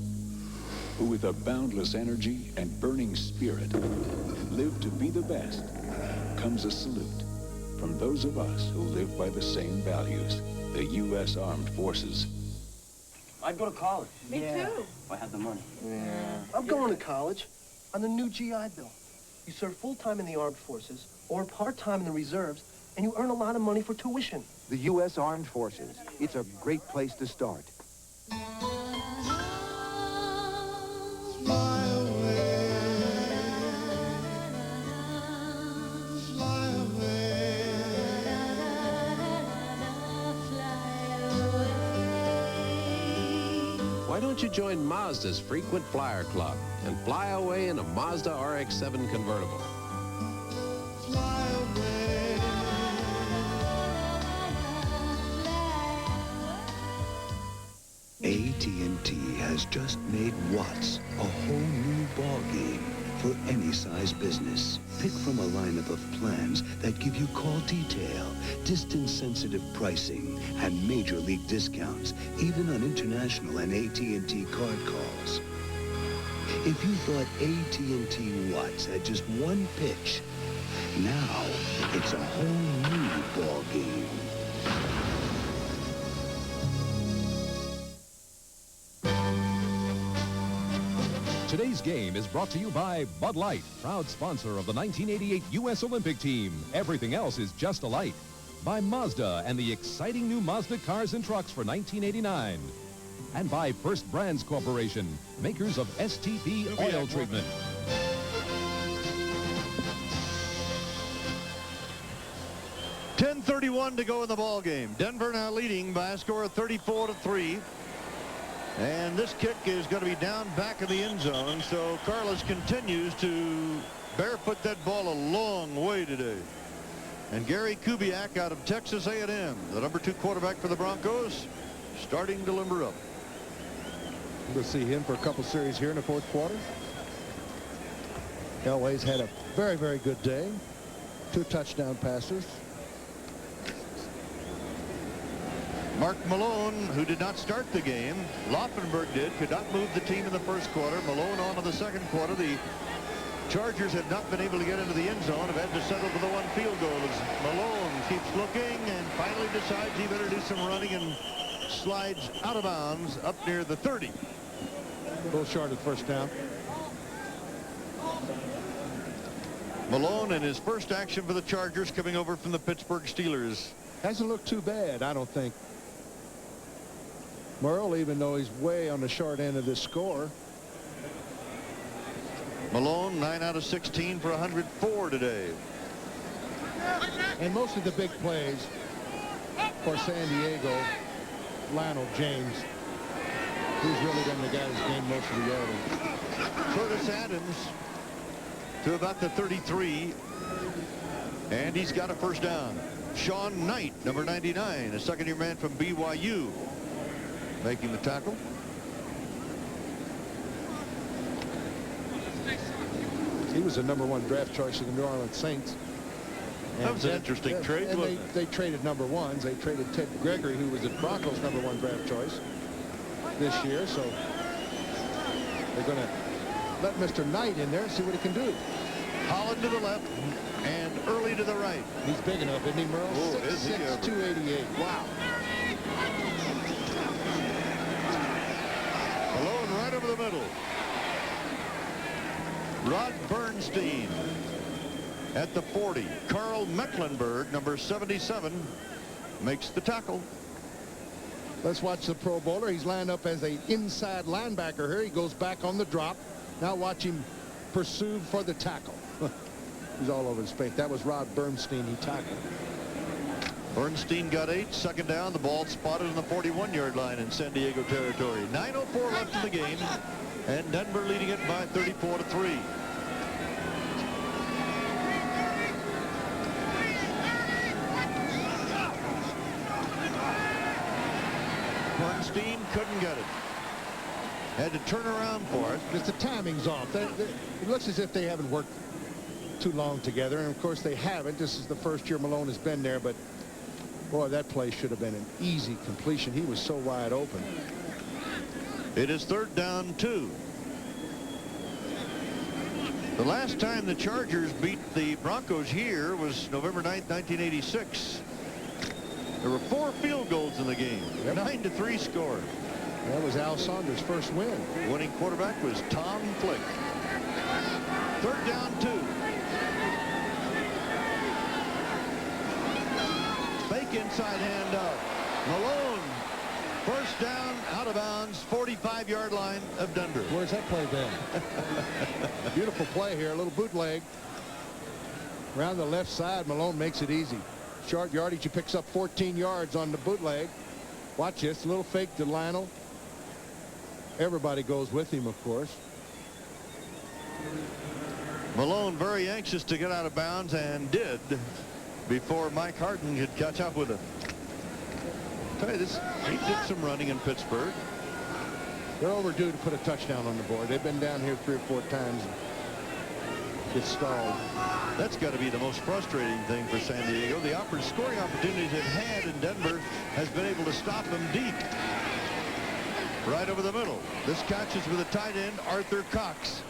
who with a boundless energy and burning spirit live to be the best comes a salute from those of us who live by the same values, the U.S. Armed Forces. I'd go to college. Me too. If I had the money. Yeah. I'm going to college on the new GI Bill. You serve full-time in the armed forces or part-time in the reserves, and you earn a lot of money for tuition. The U.S. Armed Forces. It's a great place to start. Why don't you join Mazda's Frequent Flyer Club and fly away in a Mazda RX-7 convertible? AT&T has just made Watts a whole new ballgame for any size business. Pick from a lineup of plans that give you call detail, distance-sensitive pricing, and major league discounts, even on international and AT&T card calls. If you thought AT&T Watts had just one pitch, now it's a whole new ballgame. Today's game is brought to you by Bud Light, proud sponsor of the 1988 U.S. Olympic team. Everything else is just a light. by Mazda and the exciting new Mazda cars and trucks for 1989. And by First Brands Corporation, makers of STP oil treatment. .10:31 to go in the ball game. Denver now leading by a score of 34-3. And this kick is going to be down back of the end zone. So Karlis continues to barefoot that ball a long way today. And Gary Kubiak out of Texas A&M, the #2 quarterback for the Broncos, starting to limber up. We'll see him for a couple series here in the fourth quarter. Elway's had a very, very good day. 2 touchdown passes. Mark Malone, who did not start the game, Laufenberg did, could not move the team in the first quarter. Malone on to the second quarter. The Chargers have not been able to get into the end zone, have had to settle for the 1 field goal as Malone keeps looking and finally decides he better do some running and slides out of bounds up near the 30. A little short of first down. Malone in his first action for the Chargers coming over from the Pittsburgh Steelers. Hasn't looked too bad, I don't think. Merle, even though he's way on the short end of this score. Malone 9 out of 16 for 104 today. And most of the big plays for San Diego, Lionel James, who's really been the guy who's gained most of the yardage. Curtis Adams to about the 33, and he's got a first down. Sean Knight, number 99, a second-year man from BYU, making the tackle. He was a #1 draft choice of the New Orleans Saints. That was an interesting trade, and wasn't it? they traded #1s. They traded Ted Gregory, who was the Broncos' #1 draft choice this year. So they're going to let Mr. Knight in there and see what he can do. Holland to the left and Early to the right. He's big enough, isn't he, Merle? Oh, is he 6'6", 288. Wow. Malone right over the middle. Rod Bernstein at the 40. Carl Mecklenburg, number 77, makes the tackle. Let's watch the Pro Bowler. He's lined up as an inside linebacker here. He goes back on the drop. Now watch him pursue for the tackle. He's all over his face. That was Rod Bernstein he tackled. Bernstein got 8. Second down. The ball spotted on the 41-yard line in San Diego territory. 9:04 left in the game, and Denver leading it by 34-3. Bernstein couldn't get it. Had to turn around for it. Because the timing's off. It looks as if they haven't worked too long together, and of course they haven't. This is the first year Malone has been there, but boy, that play should have been an easy completion. He was so wide open. It is 3rd down 2. The last time the Chargers beat the Broncos here was November 9th, 1986. There were 4 field goals in the game. 9-3 score. That was Al Saunders' first win. Winning quarterback was Tom Flick. 3rd down 2. Fake inside handoff. Malone. First down, out of bounds, 45-yard line of Denver. Where's that play been? Beautiful play here, a little bootleg. Around the left side, Malone makes it easy. Short yardage, he picks up 14 yards on the bootleg. Watch this, a little fake to Lionel. Everybody goes with him, of course. Malone very anxious to get out of bounds, and did before Mike Harden could catch up with him. Tell you this, he did some running in Pittsburgh. They're overdue to put a touchdown on the board. They've been down here 3 or 4 times. It's stalled. That's got to be the most frustrating thing for San Diego. The scoring opportunities they've had in Denver has been able to stop them deep. Right over the middle. This catch is with a tight end, Arthur Cox.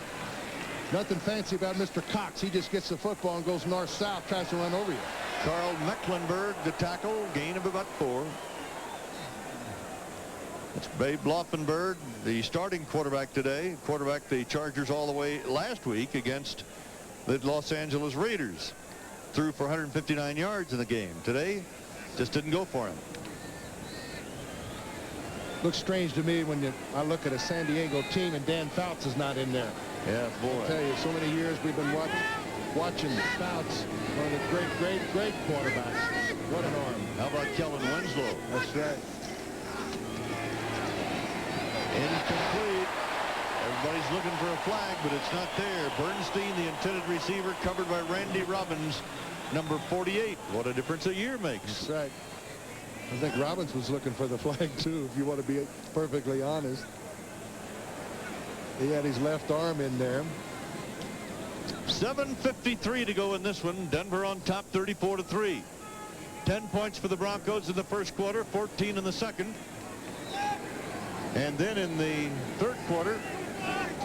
Nothing fancy about Mr. Cox. He just gets the football and goes north-south, tries to run over you. Carl Mecklenburg, the tackle, gain of about 4. That's Babe Laufenberg, the starting quarterback today. Quarterback the Chargers all the way last week against the Los Angeles Raiders. Threw for 159 yards in the game. Today, Just didn't go for him. Looks strange to me when I look at a San Diego team and Dan Fouts is not in there. Yeah, boy. I tell you, so many years we've been watching Fouts, one of the great quarterbacks. What an arm. How about Kellen Winslow? That's right. Incomplete. Everybody's looking for a flag, but it's not there. Bernstein, the intended receiver, covered by Randy Robbins, number 48. What a difference a year makes. That's right. I think Robbins was looking for the flag, too, if you want to be perfectly honest. He had his left arm in there. 7:53 to go in this one. Denver on top, 34-3. 10 points for the Broncos in the first quarter, 14 in the second. And then in the third quarter,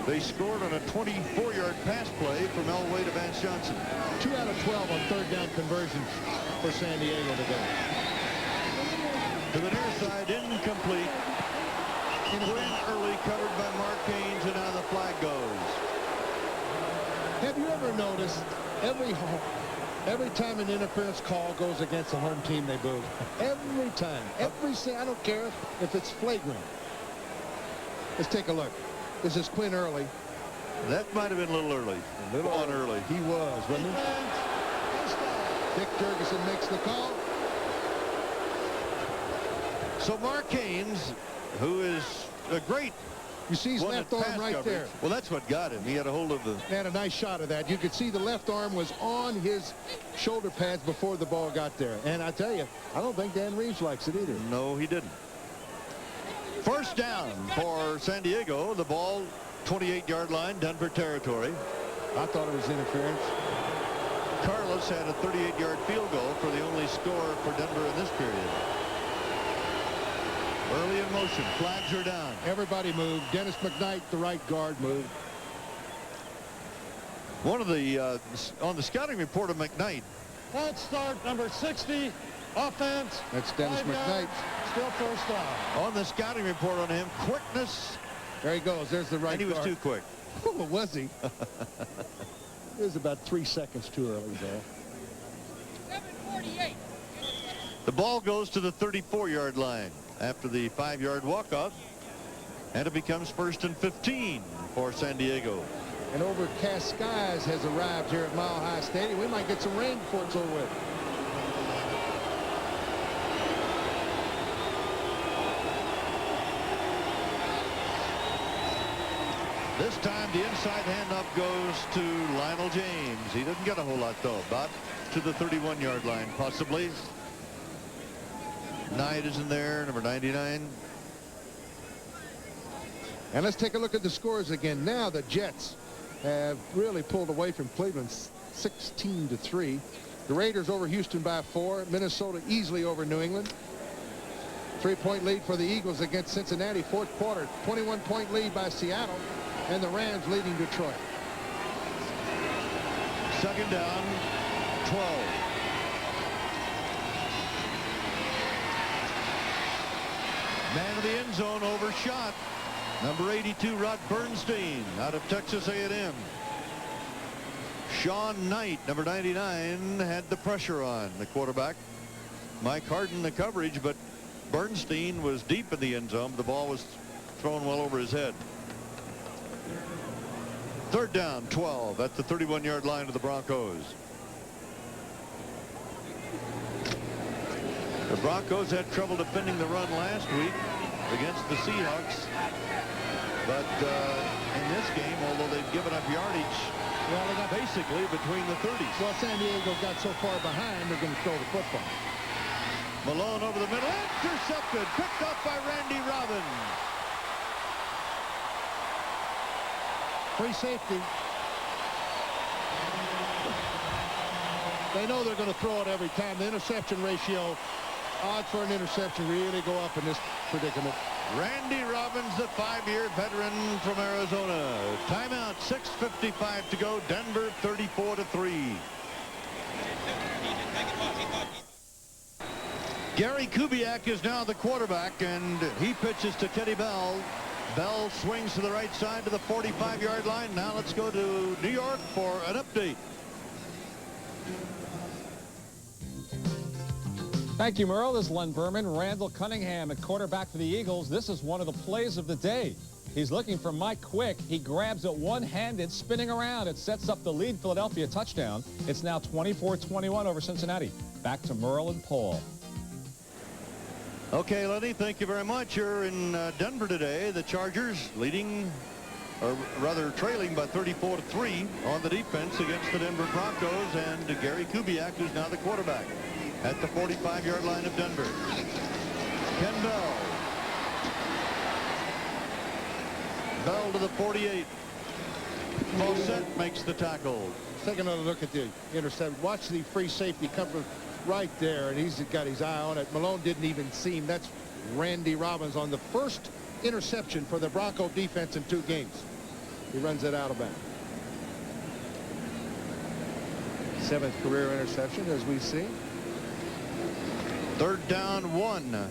they scored on a 24-yard pass play from Elway to Vance Johnson. 2 out of 12 on third down conversions for San Diego today. To the near side, incomplete. Quinn early, covered by Mark Haynes, and now the flag goes. Have you ever noticed every time an interference call goes against a home team, they boo? Every time. I don't care if it's flagrant. Let's take a look. This is Quinn early. That might have been a little early. A little on early. He was, wasn't he? Dick Jurgensen makes the call. So Mark Haynes, who is a great... You see his left arm right there. Well, that's what got him. He had a hold of the... They had a nice shot of that. You could see the left arm was on his shoulder pads before the ball got there. And I tell you, I don't think Dan Reeves likes it either. No, he didn't. First down for San Diego. The ball, 28-yard line, Denver territory. I thought it was interference. Karlis had a 38-yard field goal for the only score for Denver in this period. Early in motion. Flags are down. Everybody moved. Dennis McKnight, the right guard, moved. One of the, on the scouting report of McKnight. False start, number 60, offense. That's Dennis McKnight. Still first down. On the scouting report on him, quickness. There he goes. There's the right guard. And he was too quick. Oh, was he? It was about 3 seconds too early there. 7:48. The ball goes to the 34-yard line after the 5-yard walk-off, and it becomes 1st and 15 for San Diego. And overcast skies has arrived here at Mile High Stadium. We might get some rain before it's over with. This time the inside handoff goes to Lionel James. He didn't get a whole lot though, about to the 31-yard line possibly. Knight is in there, number 99. And let's take a look at the scores again. Now the Jets have really pulled away from Cleveland 16-3. The Raiders over Houston by 4. Minnesota easily over New England. 3-point lead for the Eagles against Cincinnati. Fourth quarter, 21-point lead by Seattle. And the Rams leading Detroit. Second down, 12. Man of the end zone overshot. Number 82, Rod Bernstein, out of Texas A&M. Sean Knight, number 99, had the pressure on the quarterback. Mike Harden the coverage, but Bernstein was deep in the end zone. The ball was thrown well over his head. Third down, 12 at the 31-yard line of the Broncos. The Broncos had trouble defending the run last week against the Seahawks. But in this game, although they've given up yardage, well, they got basically between the 30s. Well, San Diego got so far behind, they're going to throw the football. Malone over the middle, intercepted, picked up by Randy Robbins. Free safety. They know they're going to throw it every time. The interception ratio, odds for an interception really go up in this predicament. Randy Robbins, the 5-year veteran from Arizona. Timeout, 6:55 to go. Denver 34-3. Gary Kubiak is now the quarterback, and he pitches to Teddy Bell. Bell swings to the right side to the 45-yard line. Now let's go to New York for an update. Thank you, Merle. This is Len Berman. Randall Cunningham at quarterback for the Eagles. This is one of the plays of the day. He's looking for Mike Quick. He grabs it one-handed, spinning around. It sets up the lead Philadelphia touchdown. It's now 24-21 over Cincinnati. Back to Merle and Paul. Okay, Lenny, thank you very much. You're in Denver today. The Chargers leading, or rather trailing by 34-3 on the defense against the Denver Broncos, and Gary Kubiak, who's now the quarterback at the 45-yard line of Denver. Ken Bell. Bell to the 48. Dorsett makes the tackle. Take another look at the interception. Watch the free safety come from right there, and he's got his eye on it. Malone didn't even see him. That's Randy Robbins on the first interception for the Bronco defense in 2 games. He runs it out of bounds. 7th career interception, as we see. 3rd down 1.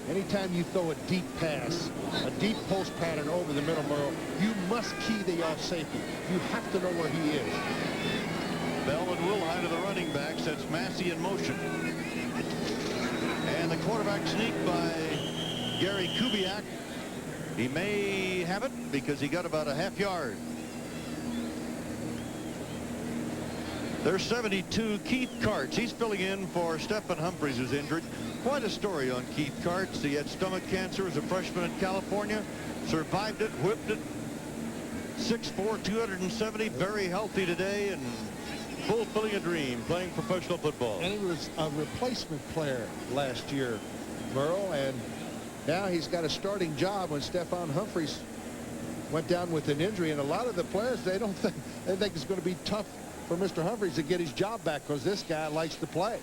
Anytime you throw a deep pass, a deep post pattern over the middle, Merle, you must key the off safety. You have to know where he is. Bell and Willhite are the running backs. That's Massey in motion. And the quarterback sneak by Gary Kubiak. He may have it because he got about a half yard. There's 72, Keith Karts. He's filling in for Stephen Humphries, who's injured. Quite a story on Keith Karts. He had stomach cancer as a freshman in California. Survived it, whipped it. 6'4", 270, very healthy today, and fulfilling a dream, playing professional football. And he was a replacement player last year, Merle, and now he's got a starting job when Stephen Humphries went down with an injury. And a lot of the players, they think it's going to be tough for Mr. Humphries to get his job back because this guy likes to play.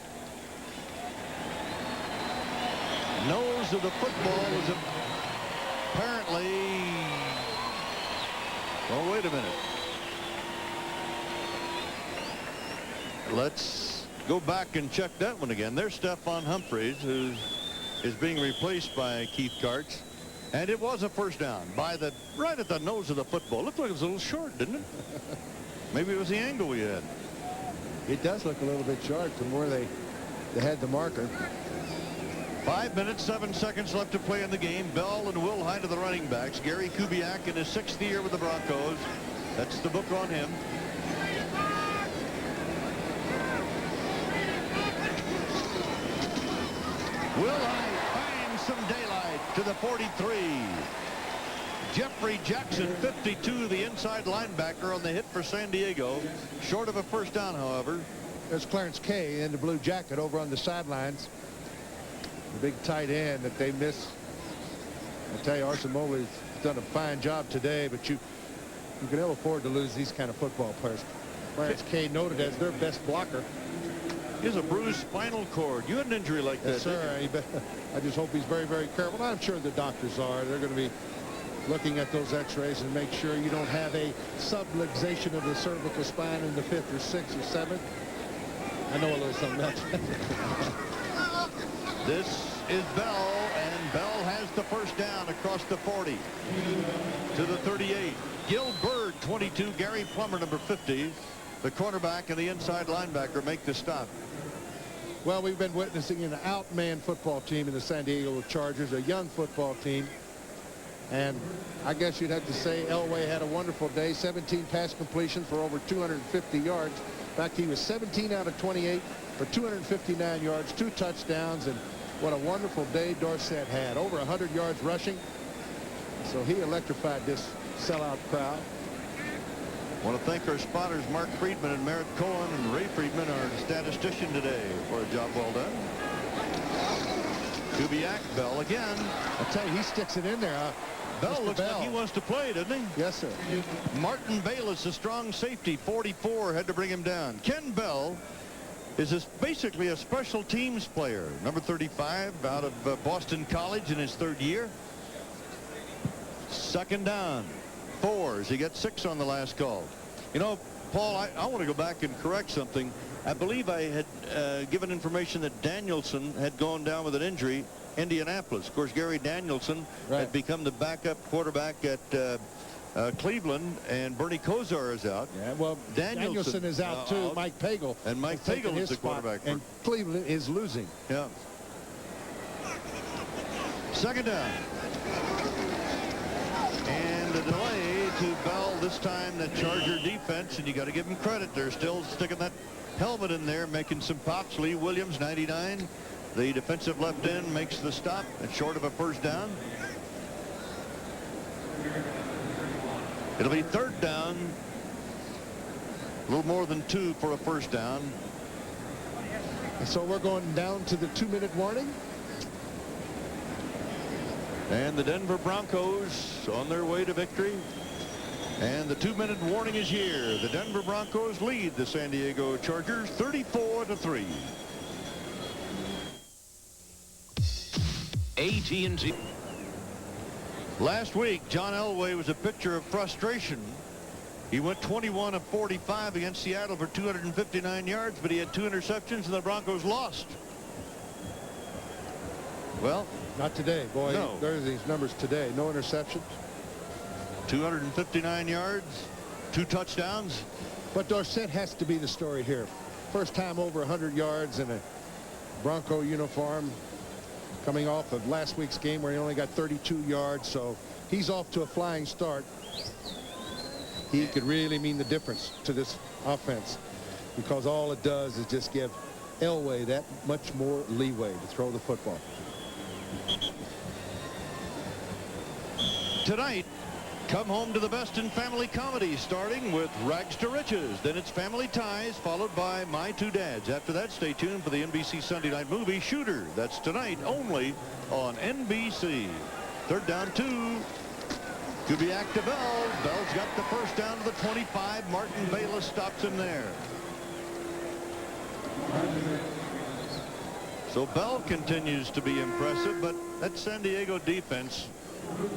Nose of the football was apparently... Oh, wait a minute. Let's go back and check that one again. There's Stephen Humphries, who is being replaced by Keith Karts. And it was a first down by the right at the nose of the football. Looked like it was a little short, didn't it? Maybe it was the angle we had. It does look a little bit short from where they had the marker. 5 minutes, 7 seconds left to play in the game. Bell and Willhite are the running backs. Gary Kubiak in his 6th year with the Broncos. That's the book on him. Willhite finds some daylight to the 43. Jeffrey Jackson, 52, the inside linebacker on the hit for San Diego. Short of a first down, however. There's Clarence Kay in the blue jacket over on the sidelines. The big tight end that they miss. I tell you, Arsamova's done a fine job today, but you can never afford to lose these kind of football players. Clarence Kay noted as their best blocker. He has a bruised spinal cord. You had an injury like that, yes, sir. I just hope he's very, very careful. I'm sure the doctors are. They're going to be looking at those x-rays and make sure you don't have a subluxation of the cervical spine in the 5th or 6th or 7th. I know a little something else. This is Bell, and Bell has the first down across the 40 to the 38. Gil Bird, 22. Gary Plummer, number 50. The cornerback and the inside linebacker make the stop. Well, we've been witnessing an outman football team in the San Diego Chargers, a young football team. And I guess you'd have to say Elway had a wonderful day. 17 pass completions for over 250 yards. In fact, he was 17 out of 28 for 259 yards, 2 touchdowns, and what a wonderful day Dorsett had. Over 100 yards rushing. So he electrified this sellout crowd. I want to thank our spotters, Mark Friedman and Merritt Cohen, and Ray Friedman, our statistician today, for a job well done. Kubiak, Bell again. I tell you, he sticks it in there. Bell looks like he wants to play, doesn't he? Yes, sir. Martin Bayless, a strong safety, 44, had to bring him down. Ken Bell is basically a special teams player. Number 35 out of Boston College in his 3rd year. 2nd down. 4s. He got 6 on the last call. You know, Paul, I want to go back and correct something. I believe I had given information that Danielson had gone down with an injury. Indianapolis. Of course, Gary Danielson had become the backup quarterback at Cleveland, and Bernie Kosar is out. Yeah, well, Danielson is out too. Out. Mike Pagel. And Mike Pagel is the quarterback. And Cleveland is losing. Yeah. Second down. And the delay to Bell this time, the Charger defense, and you got to give them credit. They're still sticking that helmet in there, making some pops. Lee Williams, 99. The defensive left end makes the stop. It's short of a first down. It'll be third down. A little more than 2 for a first down. And so we're going down to the 2-minute warning. And the Denver Broncos on their way to victory. And the 2-minute warning is here. The Denver Broncos lead the San Diego Chargers 34-3. AT&T. Last week, John Elway was a picture of frustration. He went 21 of 45 against Seattle for 259 yards, but he had 2 interceptions, and the Broncos lost. Well, not today, boy. No. There's these numbers today. No interceptions. 259 yards, 2 touchdowns. But Dorsett has to be the story here. First time over 100 yards in a Bronco uniform, coming off of last week's game where he only got 32 yards. So he's off to a flying start. He could really mean the difference to this offense, because all it does is just give Elway that much more leeway to throw the football. Tonight, come home to the best in family comedy, starting with Rags to Riches. Then it's Family Ties, followed by My Two Dads. After that, stay tuned for the NBC Sunday night movie Shooter. That's tonight only on NBC. Third down 2. Kubiak to Bell. Bell's got the first down to the 25. Martin Bayless stops him there. So Bell continues to be impressive, but that San Diego defense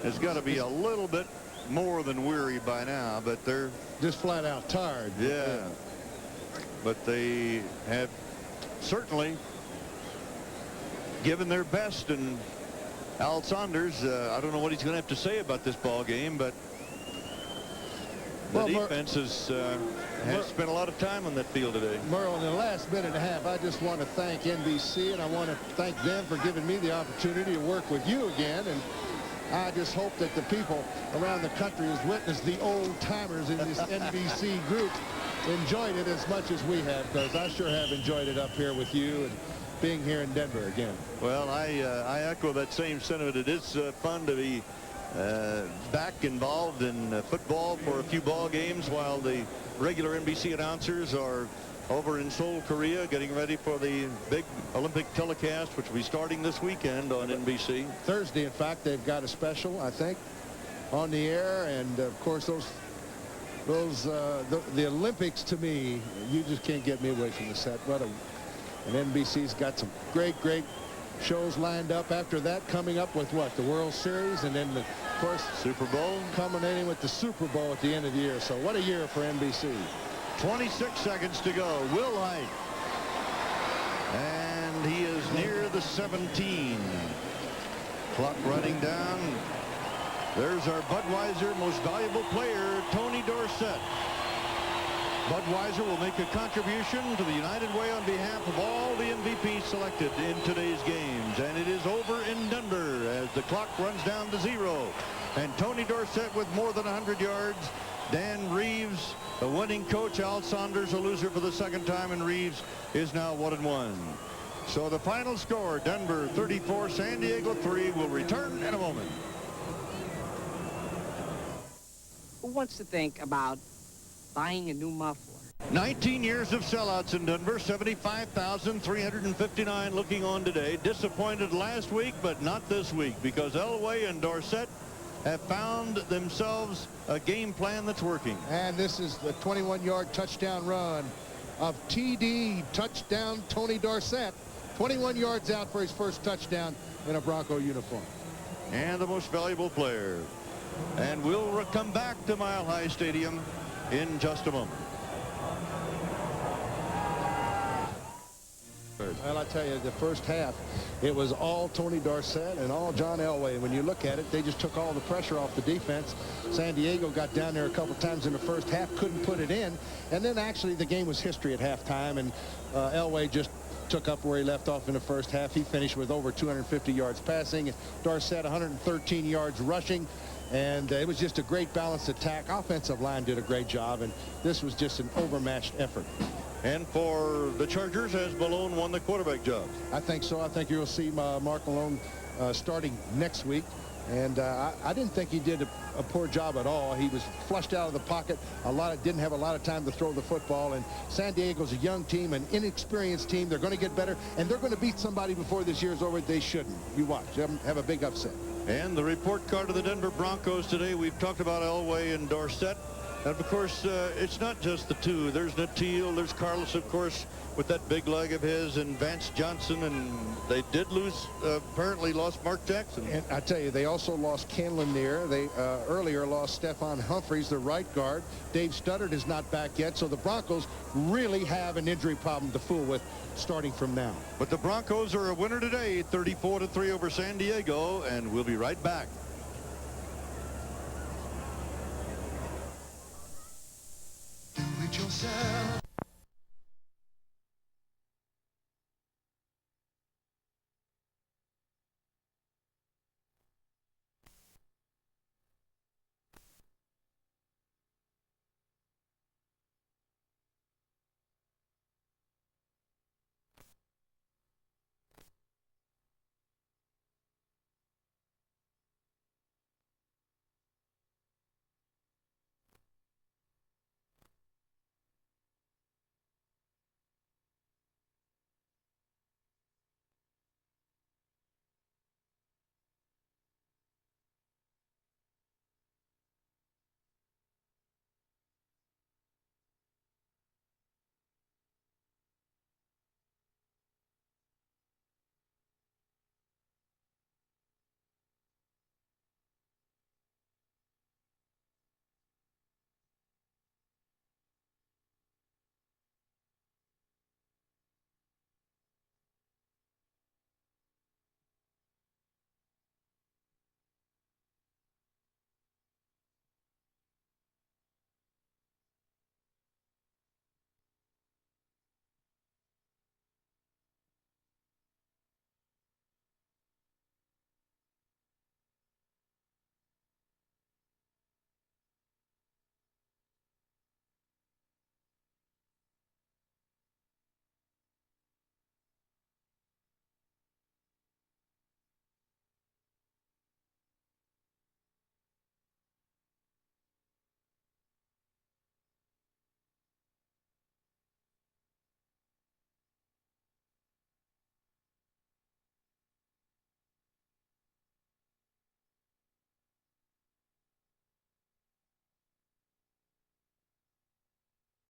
has got to be a little bit more than weary by now, but they're just flat out tired. Yeah. But they have certainly given their best, and Al Saunders, I don't know what he's going to have to say about this ball game, but the defense has spent a lot of time on that field today. Merle, in the last minute and a half, I just want to thank NBC, and I want to thank them for giving me the opportunity to work with you again. And I just hope that the people around the country has witnessed the old-timers in this NBC group enjoyed it as much as we have, because I sure have enjoyed it up here with you and being here in Denver again. Well, I echo that same sentiment. It is fun to be back involved in football for a few ball games while the regular NBC announcers are over in Seoul, Korea, getting ready for the big Olympic telecast, which will be starting this weekend on NBC. Thursday, in fact, they've got a special, I think, on the air. And of course, the Olympics, to me, you just can't get me away from the set. And NBC's got some great shows lined up. After that, coming up with what? The World Series, and then of course Super Bowl, culminating with the Super Bowl at the end of the year. So what a year for NBC. 26 seconds to go. Willhite, and he is near the 17. Clock running down. There's our Budweiser most valuable player, Tony Dorsett. Budweiser will make a contribution to the United Way on behalf of all the MVPs selected in today's games. And it is over in Denver as the clock runs down to 0. And Tony Dorsett with more than 100 yards. Dan Reeves, the winning coach. Al Saunders, a loser for the second time, and Reeves is now 1-1. So the final score, Denver 34, San Diego 3, will return in a moment. Who wants to think about buying a new muffler? 19 years of sellouts in Denver, 75,359 looking on today. Disappointed last week, but not this week, because Elway and Dorsett have found themselves a game plan that's working. And this is the 21-yard touchdown run of TD touchdown Tony Dorsett. 21 yards out for his first touchdown in a Bronco uniform. And the most valuable player. And we'll come back to Mile High Stadium in just a moment. Well, I tell you, the first half, it was all Tony Dorsett and all John Elway. When you look at it, they just took all the pressure off the defense. San Diego got down there a couple times in the first half, couldn't put it in. And then actually the game was history at halftime, and Elway just took up where he left off in the first half. He finished with over 250 yards passing. Dorsett 113 yards rushing. And it was just a great balanced attack. Offensive line did a great job, and this was just an overmatched effort. And for the Chargers, has Malone won the quarterback job? I think so. I think you'll see Mark Malone starting next week. And I didn't think he did a poor job at all. He was flushed out of the pocket. Didn't have a lot of time to throw the football. And San Diego's a young team, an inexperienced team. They're going to get better, and they're going to beat somebody before this year's over. They shouldn't. You watch. Have a big upset. And the report card of the Denver Broncos today, we've talked about Elway and Dorsett. And of course, it's not just the two. There's Natil, there's Karlis, of course, with that big leg of his, and Vance Johnson, and they did lose, apparently lost Mark Jackson. And I tell you, they also lost Ken Lanier. They earlier lost Stephon Humphreys, the right guard. Dave Studdard is not back yet, so the Broncos really have an injury problem to fool with starting from now. But the Broncos are a winner today, 34-3 over San Diego, and we'll be right back. Do it yourself.